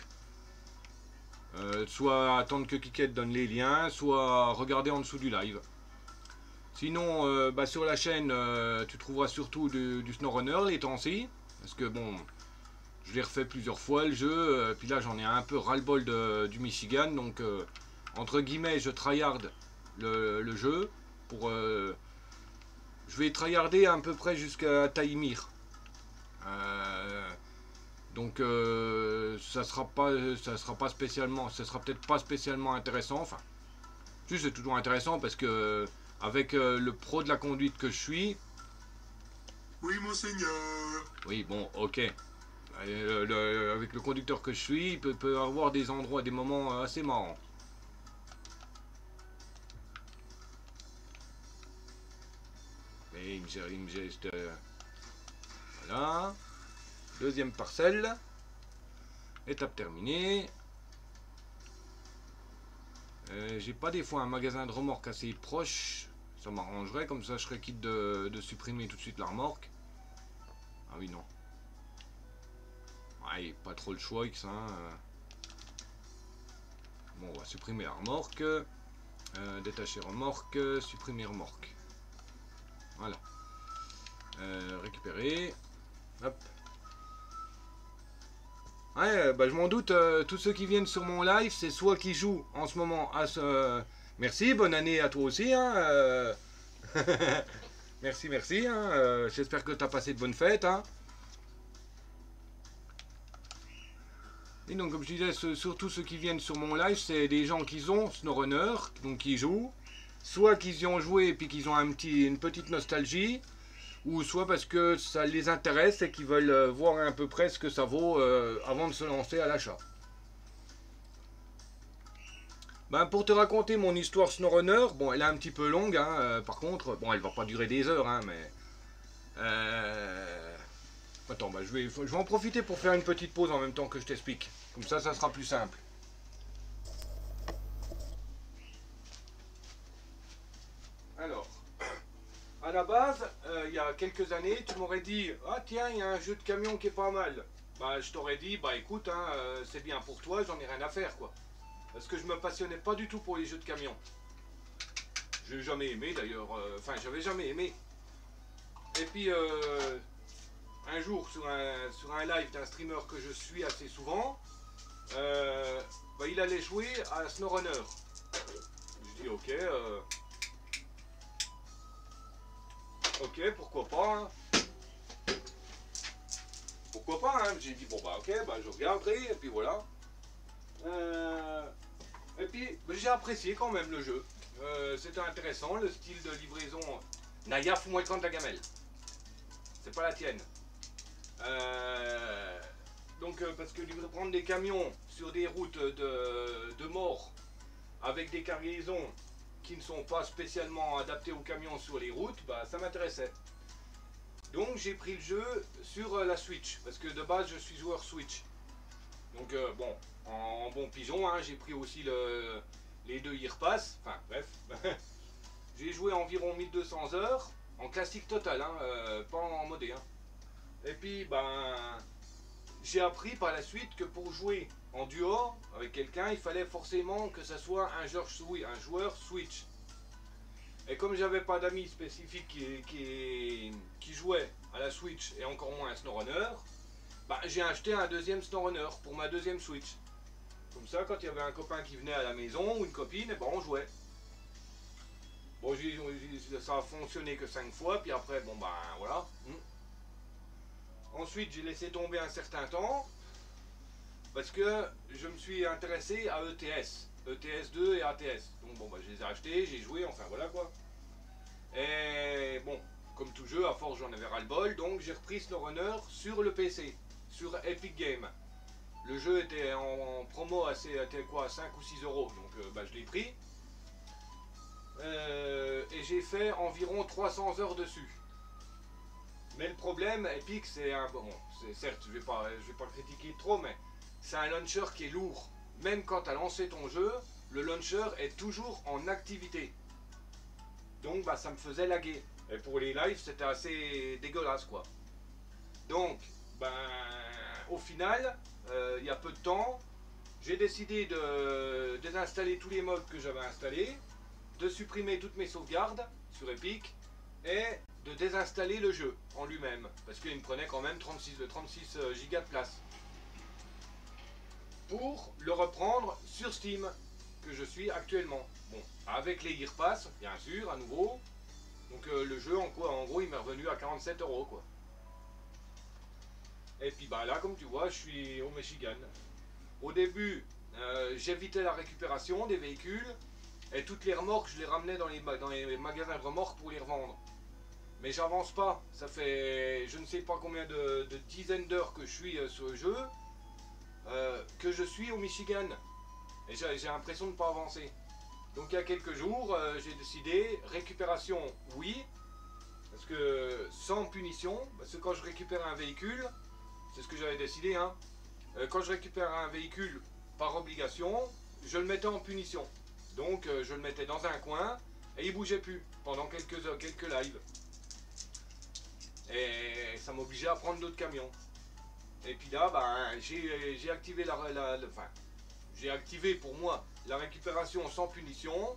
Soit attendre que Kikette donne les liens, soit regarder en dessous du live. Sinon, bah, sur la chaîne, tu trouveras surtout du SnowRunner les temps-ci. Parce que bon... Je l'ai refait plusieurs fois le jeu, puis là j'en ai un peu ras-le-bol du Michigan, donc entre guillemets je tryhard le jeu pour... je vais tryharder à peu près jusqu'à Taïmir. Donc ça sera peut-être pas spécialement intéressant, enfin... Si, c'est toujours intéressant parce que avec le pro de la conduite que je suis... Oui, monseigneur. Oui, bon, ok. Avec le conducteur que je suis, il peut avoir des endroits, des moments assez marrants. Et il me geste. Voilà. Deuxième parcelle. Étape terminée. J'ai pas des fois un magasin de remorques assez proche. Ça m'arrangerait, comme ça je serais quitte de supprimer tout de suite la remorque. Ah oui, non. Ouais, pas trop le choix, X, hein. Bon, on va supprimer la remorque. Détacher remorque, supprimer remorque. Voilà. Récupérer. Hop. Ouais, bah je m'en doute, tous ceux qui viennent sur mon live, c'est soit qui jouent en ce moment à ce... Merci, bonne année à toi aussi, hein. Merci, merci, hein. J'espère que tu as passé de bonnes fêtes, hein. Et donc comme je disais, surtout ceux qui viennent sur mon live, c'est des gens qui ont SnowRunner, donc qui jouent, soit qu'ils y ont joué et puis qu'ils ont une petite nostalgie, ou soit parce que ça les intéresse et qu'ils veulent voir à peu près ce que ça vaut avant de se lancer à l'achat. Ben, pour te raconter mon histoire SnowRunner, bon, elle est un petit peu longue, hein, par contre, bon, elle va pas durer des heures, hein, mais... Attends, bah, je vais en profiter pour faire une petite pause en même temps que je t'explique. Comme ça sera plus simple. Alors, à la base, il y a quelques années, tu m'aurais dit « Ah tiens, il y a un jeu de camion qui est pas mal. » Bah, je t'aurais dit « Bah écoute, hein, c'est bien pour toi, j'en ai rien à faire, quoi. » Parce que je me passionnais pas du tout pour les jeux de camion. J'ai jamais aimé d'ailleurs, enfin j'avais jamais aimé. Et puis un jour sur un live d'un streamer que je suis assez souvent, bah, il allait jouer à SnowRunner. Je dis ok, pourquoi pas, hein. Pourquoi pas, hein. J'ai dit bon bah ok, bah je regarderai, et puis voilà. Et puis bah, j'ai apprécié quand même le jeu. C'était intéressant, le style de livraison. Naya, fous-moi le camp de la gamelle. C'est pas la tienne. Donc parce que prendre des camions sur des routes de mort avec des cargaisons qui ne sont pas spécialement adaptées aux camions sur les routes, bah ça m'intéressait. Donc j'ai pris le jeu sur la Switch, parce que de base je suis joueur Switch. Donc bon, en bon pigeon, hein, j'ai pris aussi les deux Year Pass, enfin bref. J'ai joué environ 1200 heures, en classique total, hein, pas en modé. Hein. Et puis ben, j'ai appris par la suite que pour jouer en duo avec quelqu'un, il fallait forcément que ça soit un joueur Switch. Et comme j'avais pas d'amis spécifiques qui jouaient à la Switch et encore moins à SnowRunner, bah, j'ai acheté un deuxième SnowRunner pour ma deuxième Switch. Comme ça, quand il y avait un copain qui venait à la maison ou une copine, et ben on jouait. Bon, ça a fonctionné que 5 fois, puis après, bon ben voilà. Ensuite, j'ai laissé tomber un certain temps, parce que je me suis intéressé à ETS. ETS 2 et ATS. Donc bon, bah, je les ai achetés, j'ai joué, enfin voilà quoi. Et bon, comme tout jeu, à force j'en avais ras-le-bol, donc j'ai repris SnowRunner sur le PC, sur Epic Games. Le jeu était en promo à 5 ou 6 euros, donc bah, je l'ai pris. Et j'ai fait environ 300 heures dessus. Mais le problème, Epic, c'est un... Bon, certes, je vais pas critiquer trop, mais c'est un launcher qui est lourd. Même quand tu as lancé ton jeu, le launcher est toujours en activité. Donc bah, ça me faisait laguer. Et pour les lives, c'était assez dégueulasse quoi. Donc, ben, au final, il y a peu de temps, j'ai décidé de désinstaller tous les mods que j'avais installés, de supprimer toutes mes sauvegardes sur Epic et de désinstaller le jeu en lui-même. Parce qu'il me prenait quand même 36 gigas de place. Pour le reprendre sur Steam, que je suis actuellement. Bon, avec les Year Pass, bien sûr, à nouveau. Donc le jeu, en gros, il m'est revenu à 47 euros, quoi. Et puis bah là, comme tu vois, je suis au Michigan. Au début, j'évitais la récupération des véhicules, et toutes les remorques, je les ramenais dans les magasins de remorques pour les revendre. Mais j'avance pas. Ça fait je ne sais pas combien de dizaines d'heures que je suis sur le jeu. Que je suis au Michigan et j'ai l'impression de ne pas avancer. Donc il y a quelques jours, j'ai décidé récupération oui, parce que sans punition, parce que quand je récupère un véhicule, c'est ce que j'avais décidé, hein, quand je récupère un véhicule par obligation, je le mettais en punition. Donc je le mettais dans un coin et il bougeait plus pendant quelques lives. Et ça m'obligeait à prendre d'autres camions. Et puis là, ben, j'ai activé j'ai activé pour moi la récupération sans punition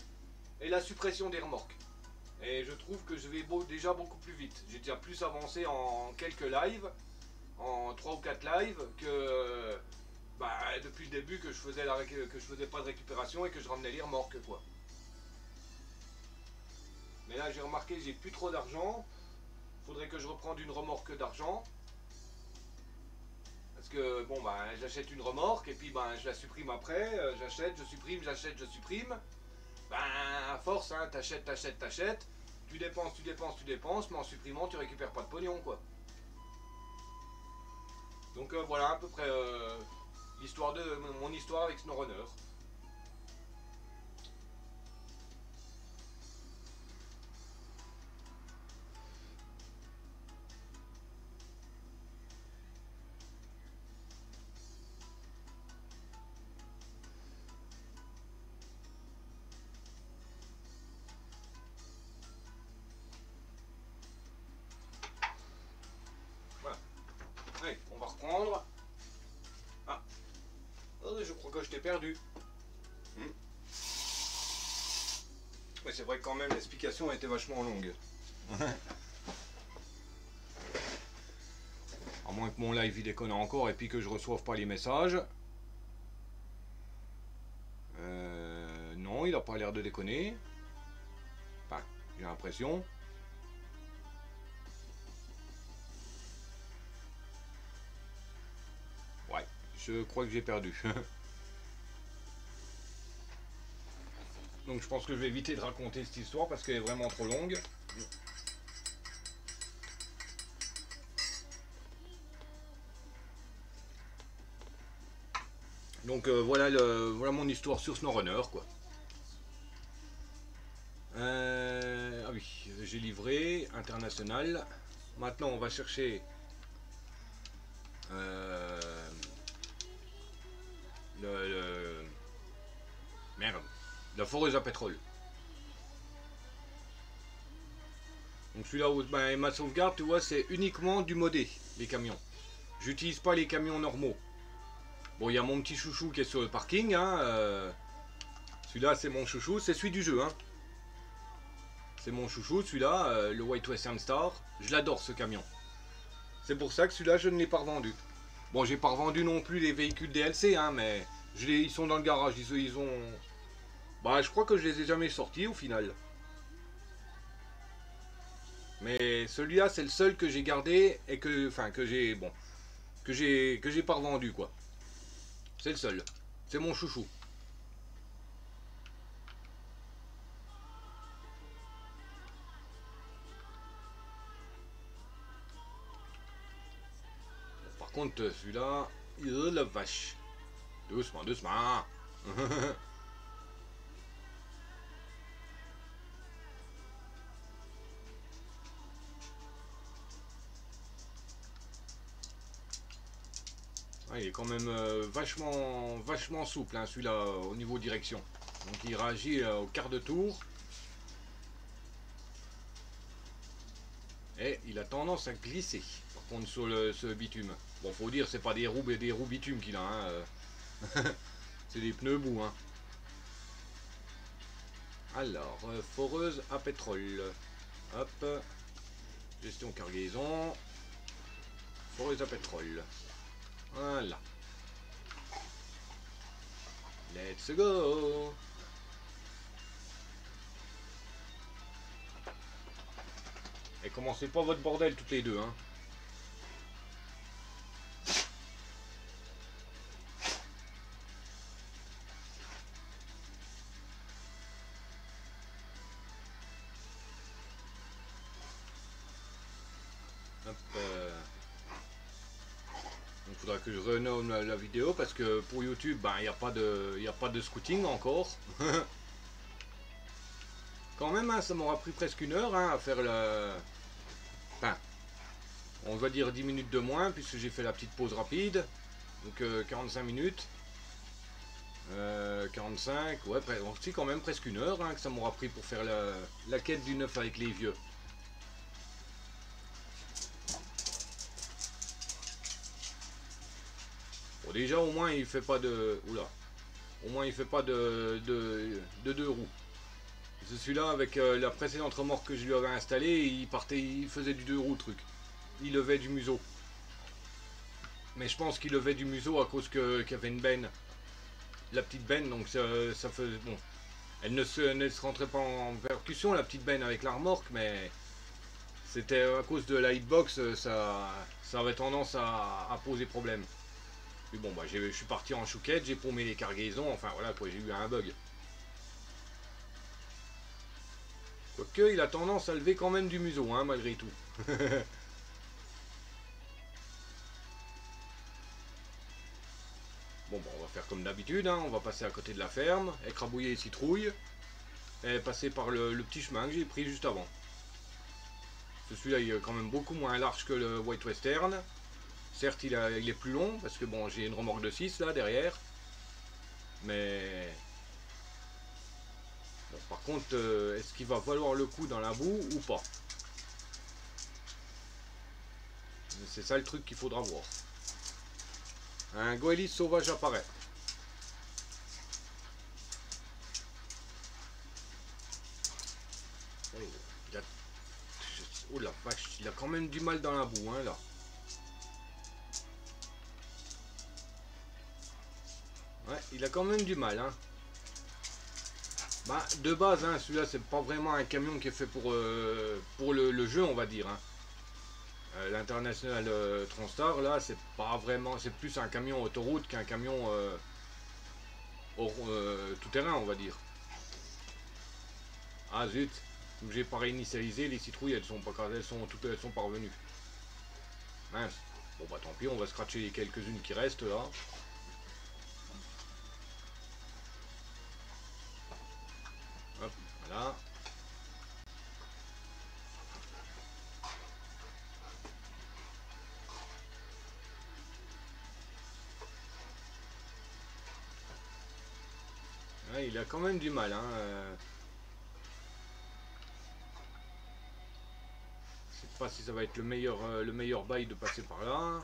et la suppression des remorques. Et je trouve que je vais déjà beaucoup plus vite. J'ai déjà plus avancé en quelques lives, en 3 ou 4 lives, que bah, depuis le début que je faisais pas de récupération et que je ramenais les remorques quoi. Mais là j'ai remarqué j'ai plus trop d'argent. Faudrait que je reprenne une remorque d'argent. Parce que bon bah j'achète une remorque et puis ben je la supprime après, j'achète, je supprime, j'achète, je supprime. Ben à force hein, t'achètes, tu dépenses, mais en supprimant tu récupères pas de pognon quoi. Donc voilà à peu près l'histoire de mon histoire avec SnowRunner. perdu. Mais c'est vrai que quand même l'explication a été vachement longue. À moins que mon live il déconne encore et puis que je reçoive pas les messages. Non, il a pas l'air de déconner. Enfin, j'ai l'impression. Ouais, je crois que j'ai perdu. Donc je pense que je vais éviter de raconter cette histoire parce qu'elle est vraiment trop longue. Donc voilà, voilà mon histoire sur SnowRunner quoi. Ah oui, j'ai livré, international. Maintenant on va chercher merde, la foreuse à pétrole. Donc celui-là, ben, ma sauvegarde, tu vois, c'est uniquement du modé, les camions. J'utilise pas les camions normaux. Bon, il y a mon petit chouchou qui est sur le parking, hein. Celui-là, c'est mon chouchou, c'est celui du jeu, hein. C'est mon chouchou, celui-là, le White Western Star. Je l'adore, ce camion. C'est pour ça que celui-là, je ne l'ai pas revendu. Bon, j'ai pas revendu non plus les véhicules DLC, hein, mais ils sont dans le garage. Ils ont... Bah, je crois que je les ai jamais sortis, au final. Mais celui-là, c'est le seul que j'ai gardé et que... Enfin, que j'ai... Bon... Que j'ai pas revendu, quoi. C'est le seul. C'est mon chouchou. Par contre, celui-là... La vache. Doucement, doucement. Ah, il est quand même vachement souple, hein, celui-là, au niveau direction. Donc il réagit au quart de tour. Et il a tendance à glisser, par contre, sur ce bitume. Bon, faut dire, c'est pas des roues bitume qu'il a, hein. C'est des pneus boue, hein. Alors, foreuse à pétrole. Hop. Gestion cargaison. Foreuse à pétrole. Voilà. Let's go. Et commencez pas votre bordel toutes les deux, hein. Hop. Donc il faudra que je renomme la vidéo parce que pour YouTube, ben, il n'y a pas de scouting encore. Quand même, hein, ça m'aura pris presque une heure, hein, à faire le... Enfin, on va dire 10 minutes de moins puisque j'ai fait la petite pause rapide. Donc 45 minutes. 45, ouais, c'est quand même presque une heure, hein, que ça m'aura pris pour faire la quête du neuf avec les vieux. Bon, déjà au moins il fait pas de... Oula. Au moins il fait pas de deux roues. Celui-là, avec la précédente remorque que je lui avais installée, il faisait du deux roues truc. Il levait du museau. Mais je pense qu'il levait du museau à cause qu'il y avait une benne. La petite benne, donc ça faisait... Bon, elle ne se rentrait pas en percussion, la petite benne avec la remorque, mais c'était à cause de la hitbox, ça avait tendance à poser problème. Puis bon, bah, je suis parti en chouquette, j'ai paumé les cargaisons, enfin voilà quoi, j'ai eu un bug. Quoique, il a tendance à lever quand même du museau, hein, malgré tout. Bon, bah, on va faire comme d'habitude, hein, on va passer à côté de la ferme, écrabouiller les citrouilles, et passer par le petit chemin que j'ai pris juste avant. Celui-là, il est quand même beaucoup moins large que le White Western. Certes, il est plus long, parce que bon, j'ai une remorque de 6 là, derrière. Mais... Bon, par contre, est-ce qu'il va valoir le coup dans la boue ou pas? C'est ça le truc qu'il faudra voir. Un goélis sauvage apparaît. Oh la vache, il a quand même du mal dans la boue, hein, là. Ouais, il a quand même du mal, hein. Bah, de base, hein, celui-là, c'est pas vraiment un camion qui est fait pour le jeu, on va dire, hein. L'International Transtar, là, c'est pas vraiment... C'est plus un camion autoroute qu'un camion tout-terrain, on va dire. Ah zut, j'ai pas réinitialisé, les citrouilles, elles sont pas revenues. Mince. Bon bah tant pis, on va scratcher les quelques-unes qui restent, là. Hop, voilà. Ouais, il a quand même du mal, hein. Je sais pas si ça va être le meilleur bail de passer par là.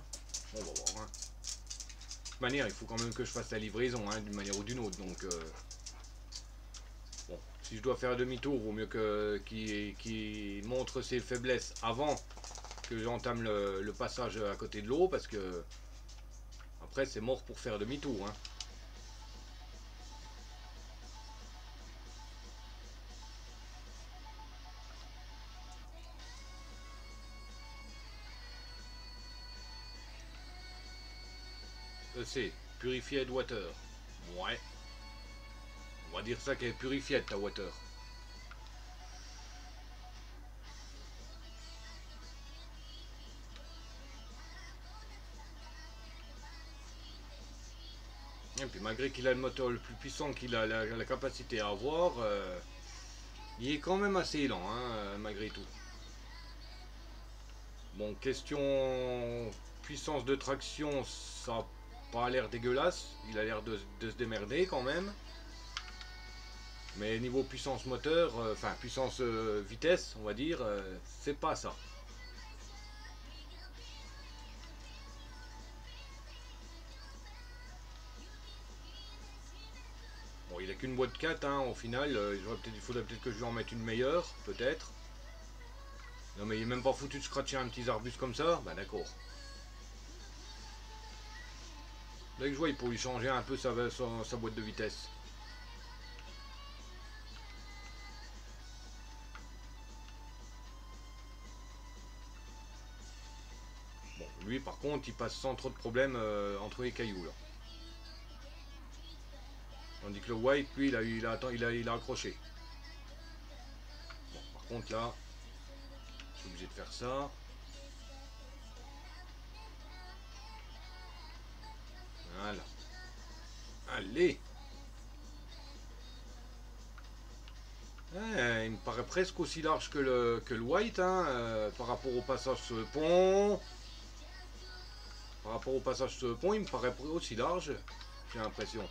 On va voir, hein. De toute manière, il faut quand même que je fasse la livraison, hein, d'une manière ou d'une autre, donc... Bon, si je dois faire demi-tour, vaut mieux qu'il montre ses faiblesses avant que j'entame le passage à côté de l'eau, parce que après c'est mort pour faire demi-tour, hein. C'est Purified Water. Ouais. On va dire ça qu'elle est purifiée ta water. Et puis malgré qu'il a le moteur le plus puissant qu'il a la capacité à avoir, il est quand même assez lent, hein, malgré tout. Bon, question puissance de traction, ça n'a pas l'air dégueulasse. Il a l'air de se démerder quand même. Mais niveau puissance moteur, enfin puissance vitesse, on va dire, c'est pas ça. Bon, il a qu'une boîte 4, hein, au final, il faudrait peut-être que je lui en mette une meilleure, peut-être. Non mais il est même pas foutu de scratcher un petit arbus comme ça, bah d'accord. Là que je vois, il pourrait lui changer un peu sa boîte de vitesse. Bon, lui par contre, il passe sans trop de problèmes entre les cailloux là. Tandis que le white, lui, il a accroché. Bon, par contre là, je suis obligé de faire ça. Voilà. Allez. Ouais, il me paraît presque aussi large que le white, hein, par rapport au passage sur le pont. Par rapport au passage sur le pont, il me paraît aussi large, j'ai l'impression.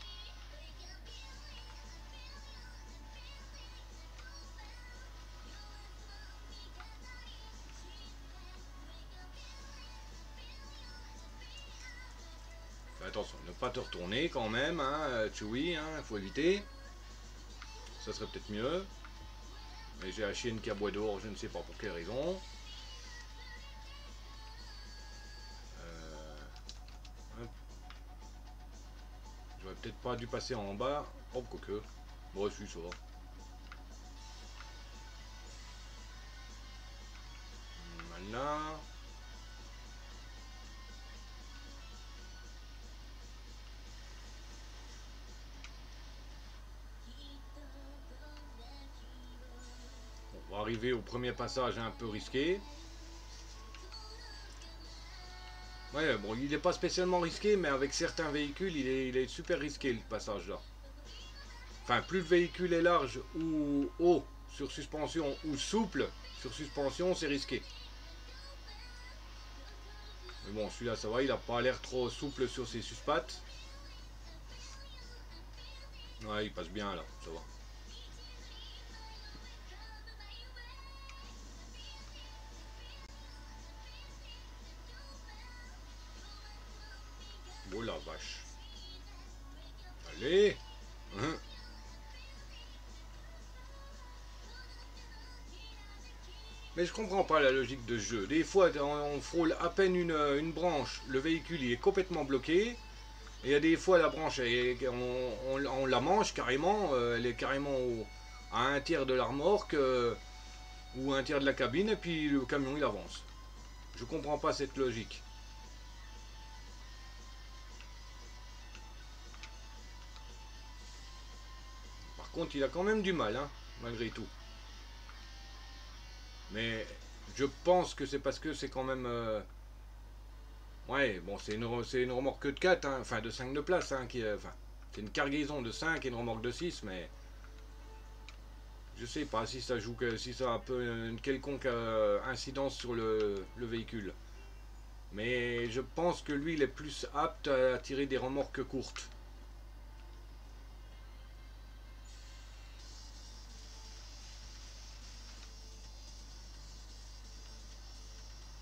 Fais attention, ne pas te retourner quand même, hein, Chewie, hein, faut éviter. Ça serait peut-être mieux. Mais j'ai la chienne qui aboie dehors, je ne sais pas pour quelle raison. J'aurais peut-être pas dû passer en bas. Oh, quoique. Bon, si, ça va. Voilà. On va arriver au premier passage un peu risqué. Ouais, bon, il n'est pas spécialement risqué, mais avec certains véhicules, il est super risqué le passage là. Enfin, plus le véhicule est large ou haut sur suspension ou souple sur suspension, c'est risqué. Mais bon, celui-là, ça va, il n'a pas l'air trop souple sur ses suspattes. Ouais, il passe bien là, ça va. Oh la vache. Allez, hein. Mais je comprends pas la logique de ce jeu. Des fois, on frôle à peine une branche, le véhicule il est complètement bloqué. Et il y a des fois, la branche, on la mange carrément, elle est carrément à un tiers de la remorque ou un tiers de la cabine, et puis le camion il avance. Je comprends pas cette logique. Par contre, il a quand même du mal, hein, malgré tout. Mais je pense que c'est parce que c'est quand même... ouais, bon, c'est une remorque de 4, hein, enfin de 5 de place, hein, enfin, c'est une cargaison de 5 et une remorque de 6, mais je sais pas si ça joue, si ça a un peu une quelconque incidence sur le véhicule. Mais je pense que lui, il est plus apte à tirer des remorques courtes.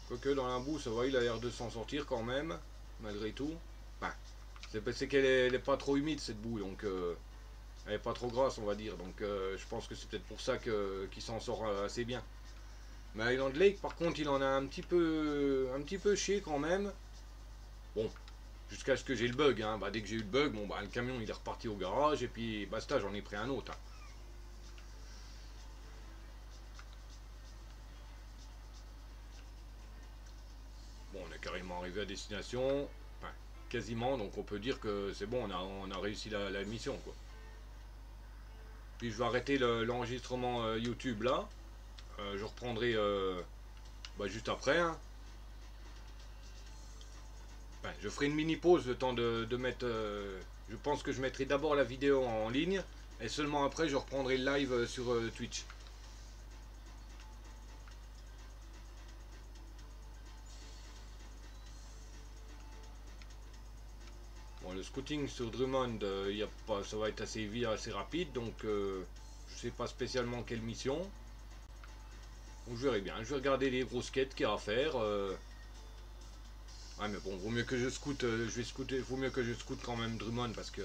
Quoique dans la boue, ça va, il a l'air de s'en sortir quand même, malgré tout. Enfin, c'est qu'elle est pas trop humide cette boue, donc elle est pas trop grasse, on va dire. Donc je pense que c'est peut-être pour ça qu'il s'en sort assez bien. Mais Island Lake, par contre, il en a un petit peu chier quand même. Bon, jusqu'à ce que j'ai le bug. Hein. Bah, dès que j'ai eu le bug, bon, bah, le camion il est reparti au garage et puis basta, j'en ai pris un autre. Hein. Bon, on est carrément arrivé à destination. Enfin, quasiment, donc on peut dire que c'est bon, on a réussi la mission, quoi. Puis je vais arrêter l'enregistrement YouTube là. Je reprendrai bah, juste après. Hein. Enfin, je ferai une mini pause le temps de mettre. Je pense que je mettrai d'abord la vidéo en ligne et seulement après je reprendrai le live sur Twitch. Bon, le scouting sur Drummond, y a pas, ça va être assez vite, assez rapide, donc je sais pas spécialement quelle mission. Donc je verrai bien. Je vais regarder les grosses quêtes qu'il y a à faire. Ouais, mais bon, vaut mieux que je scoute. Je vais scouter. Vaut mieux que je scoute quand même Drummond parce que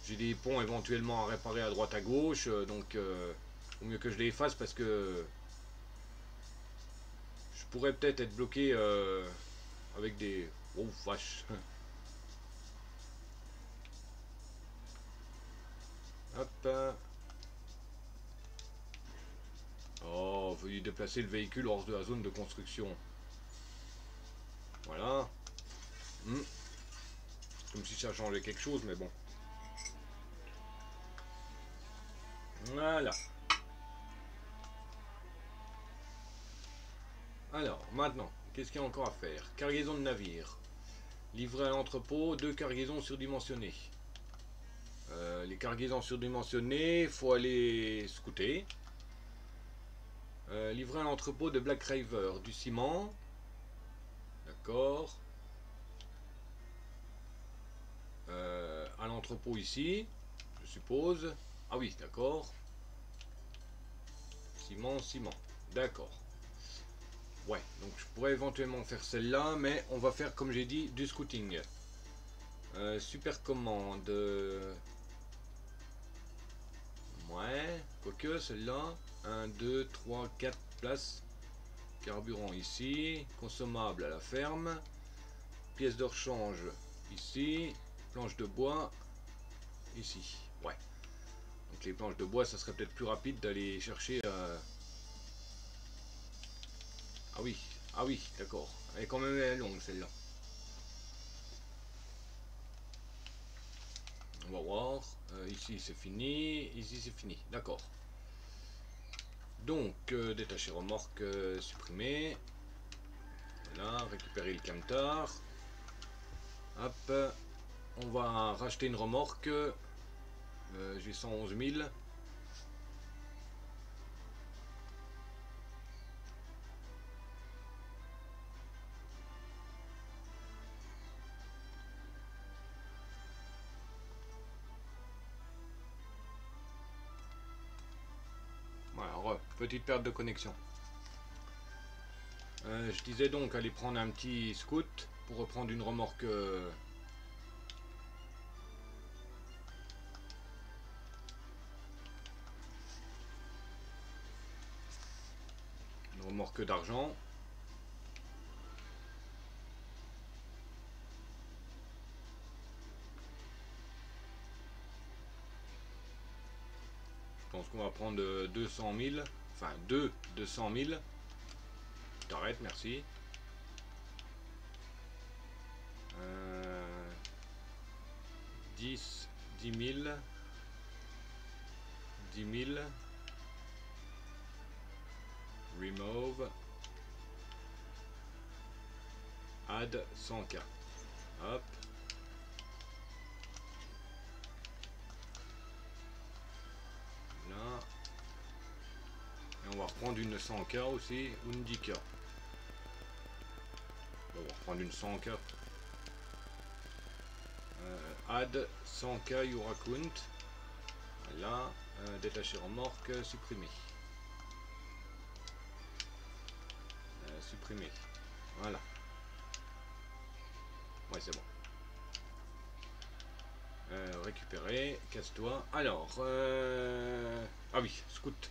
j'ai des ponts éventuellement à réparer à droite à gauche. Donc vaut mieux que je les efface parce que je pourrais peut-être être bloqué avec des. Oh vache. Hop. Oh, veuillez déplacer le véhicule hors de la zone de construction. Voilà. Comme si ça changeait quelque chose, mais bon. Voilà. Alors, maintenant, qu'est-ce qu'il y a encore à faire? Cargaison de navire. Livrer à l'entrepôt, 2 cargaisons surdimensionnées. Les cargaisons surdimensionnées, il faut aller scouter. Livrer à l'entrepôt de Black River, du ciment. D'accord. À l'entrepôt ici, je suppose. Ah oui, d'accord. Ciment, ciment. D'accord. Ouais, donc je pourrais éventuellement faire celle-là, mais on va faire, comme j'ai dit, du scouting. Super commande. Ouais, quoique celle-là. 1, 2, 3, 4 places. Carburant ici. Consommable à la ferme. Pièces de rechange ici. Planches de bois ici. Ouais. Donc les planches de bois, ça serait peut-être plus rapide d'aller chercher. Ah oui, d'accord. Elle est quand même longue celle-là. On va voir. Ici c'est fini. Ici c'est fini. D'accord. Donc, détacher remorque, supprimer. Voilà, récupérer le camtar. Hop. On va racheter une remorque. J'ai 111 000. Voilà, petite perte de connexion. Je disais donc aller prendre un petit scout pour reprendre une remorque. remorque d'argent. Je pense qu'on va prendre 200 000. Enfin, 200 000. T'arrêtes, merci. 10 000. 10 000. Remove. Add 100K. Hop. Là. Et on va reprendre une 100K aussi, ou une 10K. On va reprendre une 100K. Add 100K your account. Là, détacher remorque, supprimer. Supprimer. Voilà. Ouais, c'est bon. Récupérer, casse-toi. Alors, ah oui, scout.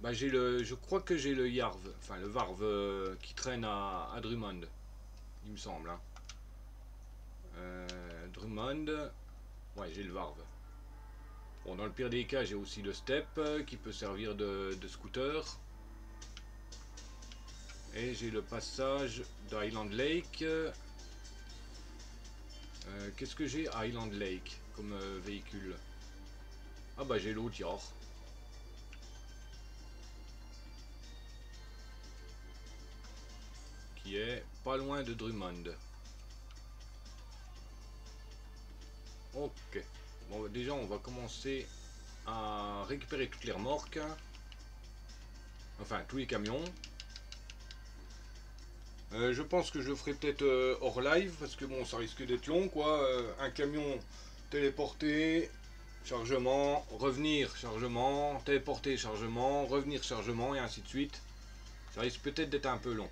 Bah j'ai le, je crois que j'ai le Yarv, enfin le Varv qui traîne à Drummond, il me semble. Hein. Drummond, ouais j'ai le Varv. Bon, dans le pire des cas, j'ai aussi le Step qui peut servir de scooter. Et j'ai le passage d'Highland Lake. Qu'est-ce que j'ai à Highland Lake comme véhicule? Ah bah j'ai l'autre Yar. Qui est pas loin de Drummond. Ok. Bon, déjà on va commencer à récupérer toutes les remorques. Enfin tous les camions. Je pense que je le ferai peut-être hors live parce que bon ça risque d'être long quoi. Un camion téléporté, chargement, revenir, chargement, téléporter, chargement, revenir, chargement et ainsi de suite. Ça risque peut-être d'être un peu long.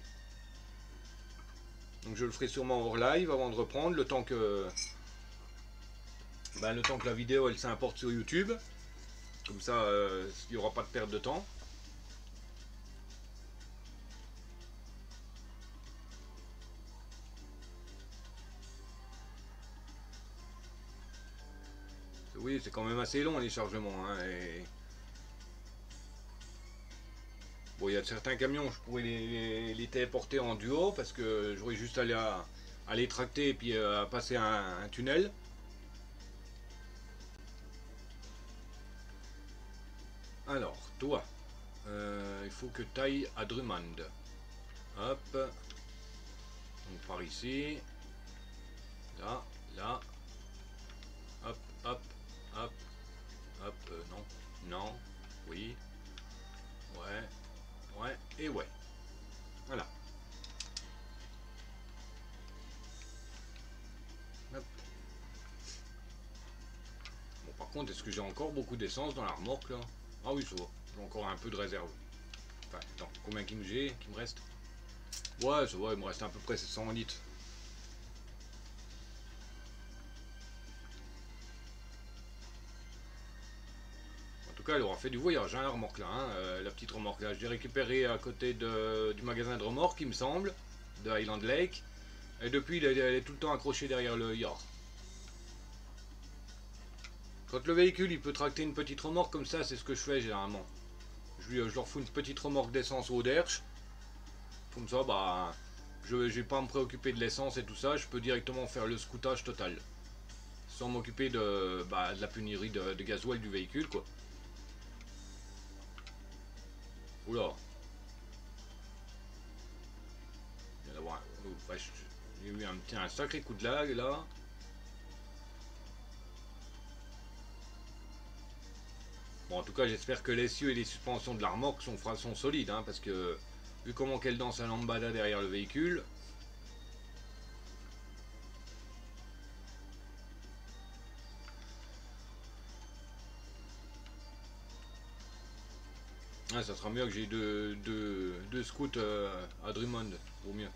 Donc je le ferai sûrement hors live avant de reprendre le temps que la vidéo elle s'importe sur YouTube. Comme ça il n'y aura pas de perte de temps. Oui, c'est quand même assez long les chargements. Hein, et... Bon, il y a certains camions, je pourrais les téléporter en duo parce que j'aurais juste à les tracter et puis à passer un tunnel. Alors, toi, il faut que tu ailles à Drummond. Hop. Donc par ici. Là, là. Hop, hop, hop. Hop, non. Non. Oui. Ouais. Ouais. Et ouais. Voilà. Hop. Bon, par contre, est-ce que j'ai encore beaucoup d'essence dans la remorque là? Ah oui, ça va. J'ai encore un peu de réserve. Enfin, attends, combien qui me reste? Ouais, ça va, il me reste à peu près 700 litres. En tout cas, elle aura fait du voyage, hein, la remorque là. Hein, la petite remorque là. Je l'ai récupérée à côté du magasin de remorque, il me semble, de Highland Lake. Et depuis, elle est tout le temps accrochée derrière le yard. Quand le véhicule il peut tracter une petite remorque comme ça, c'est ce que je fais généralement. Je leur fous une petite remorque d'essence au derche. Comme ça, bah, je vais pas me préoccuper de l'essence et tout ça. Je peux directement faire le scoutage total. Sans m'occuper de la pénurie de gasoil du véhicule, quoi. Oula. Il y a eu un sacré coup de lag là. Bon, en tout cas, j'espère que l'essieu et les suspensions de la remorque sont solides, hein, parce que vu comment qu'elle danse à lambada derrière le véhicule. Ah, ça sera mieux que j'ai deux scouts à Drummond, au mieux.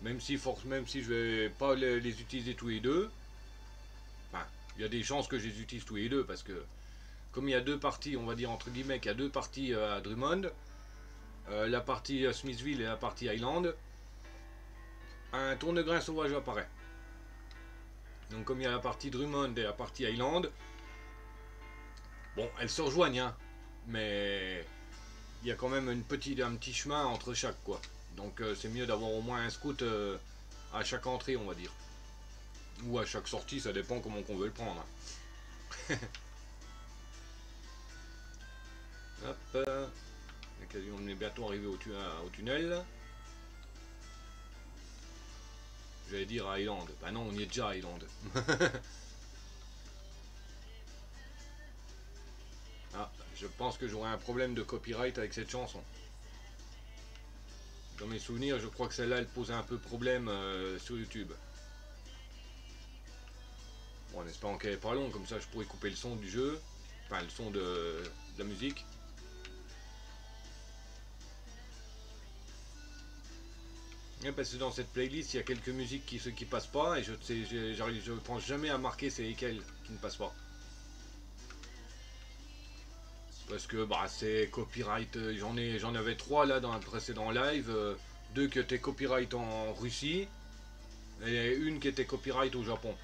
Même si je vais pas les utiliser tous les deux. Enfin, il y a des chances que je les utilise tous les deux parce que comme il y a deux parties, on va dire entre guillemets, qu'il y a deux parties à Drummond, la partie Smithville et la partie Highland, un tourne-grain sauvage apparaît. Donc comme il y a la partie Drummond et la partie Highland, bon, elles se rejoignent, hein, mais il y a quand même un petit chemin entre chaque, quoi. Donc c'est mieux d'avoir au moins un scout à chaque entrée, on va dire. Ou à chaque sortie, ça dépend comment on veut le prendre. Hop, on est bientôt arrivé au tunnel. J'allais dire à Highland. Bah non, on y est déjà à Highland. Ah, je pense que j'aurai un problème de copyright avec cette chanson. Dans mes souvenirs, je crois que celle-là, elle posait un peu problème sur YouTube. Bon, en espérant qu'elle n'est pas longue, comme ça je pourrais couper le son du jeu. Enfin, le son de la musique. Et parce que dans cette playlist, il y a quelques musiques qui passent pas. Et je pense jamais à marquer c'est lesquelles qui ne passent pas. Parce que bah, c'est copyright. J'en avais 3 là dans un précédent live. 2 qui étaient copyright en Russie. Et une qui était copyright au Japon.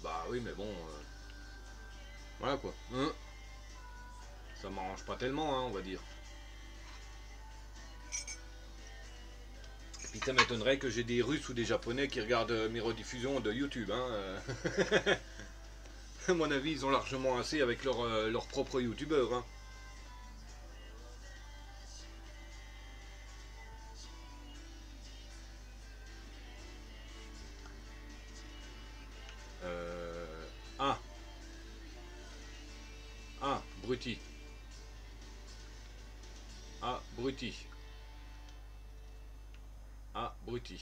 Bah oui, mais bon, voilà quoi. Ça m'arrange pas tellement, hein, on va dire. Et puis ça m'étonnerait que j'ai des Russes ou des Japonais qui regardent mes rediffusions de YouTube. Hein. À mon avis, ils ont largement assez avec leur propre youtubeur. Hein. Bruti. Bruti. Bruti.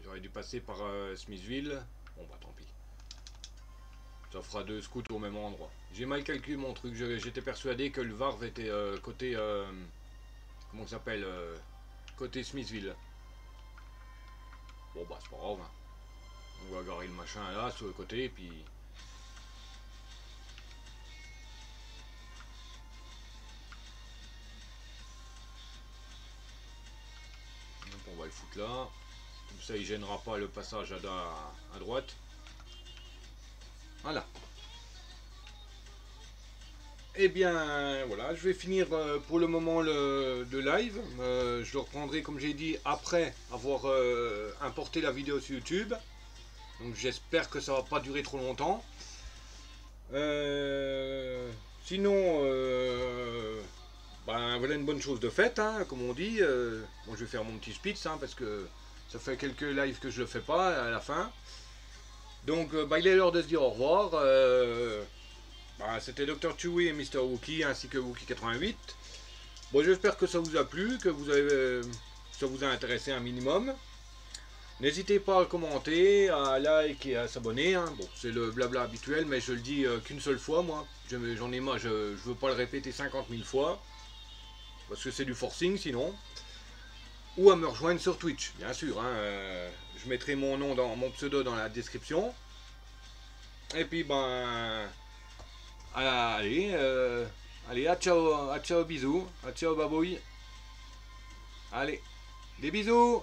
J'aurais dû passer par Smithville. Bon bah tant pis. Ça fera 2 scouts au même endroit. J'ai mal calculé mon truc. J'étais persuadé que le Varve était côté... comment ça s'appelle côté Smithville. Bon bah c'est pas grave. Hein. On va garer le machin là sur le côté et puis... On va le foutre là, comme ça il gênera pas le passage à droite. Voilà. Et bien voilà, je vais finir pour le moment le live. Je le reprendrai comme j'ai dit après avoir importé la vidéo sur YouTube. Donc j'espère que ça va pas durer trop longtemps. Sinon... ben voilà une bonne chose de faite, hein, comme on dit. Bon, je vais faire mon petit spitz, hein, parce que ça fait quelques lives que je le fais pas à la fin. Donc, bah, il est l'heure de se dire au revoir. Bah, c'était Dr. Chewie et Mr. Wookie, ainsi que Wookie88. Bon, j'espère que ça vous a plu, que ça vous a intéressé un minimum. N'hésitez pas à commenter, à like et à s'abonner. Hein. Bon, c'est le blabla habituel, mais je le dis qu'une seule fois, moi. J'en ai marre, je veux pas le répéter 50 000 fois. Parce que c'est du forcing sinon. Ou à me rejoindre sur Twitch, bien sûr. Hein, je mettrai mon nom, mon pseudo dans la description. Et puis ben... allez, à ciao bisous. À ciao babouille. Allez, des bisous.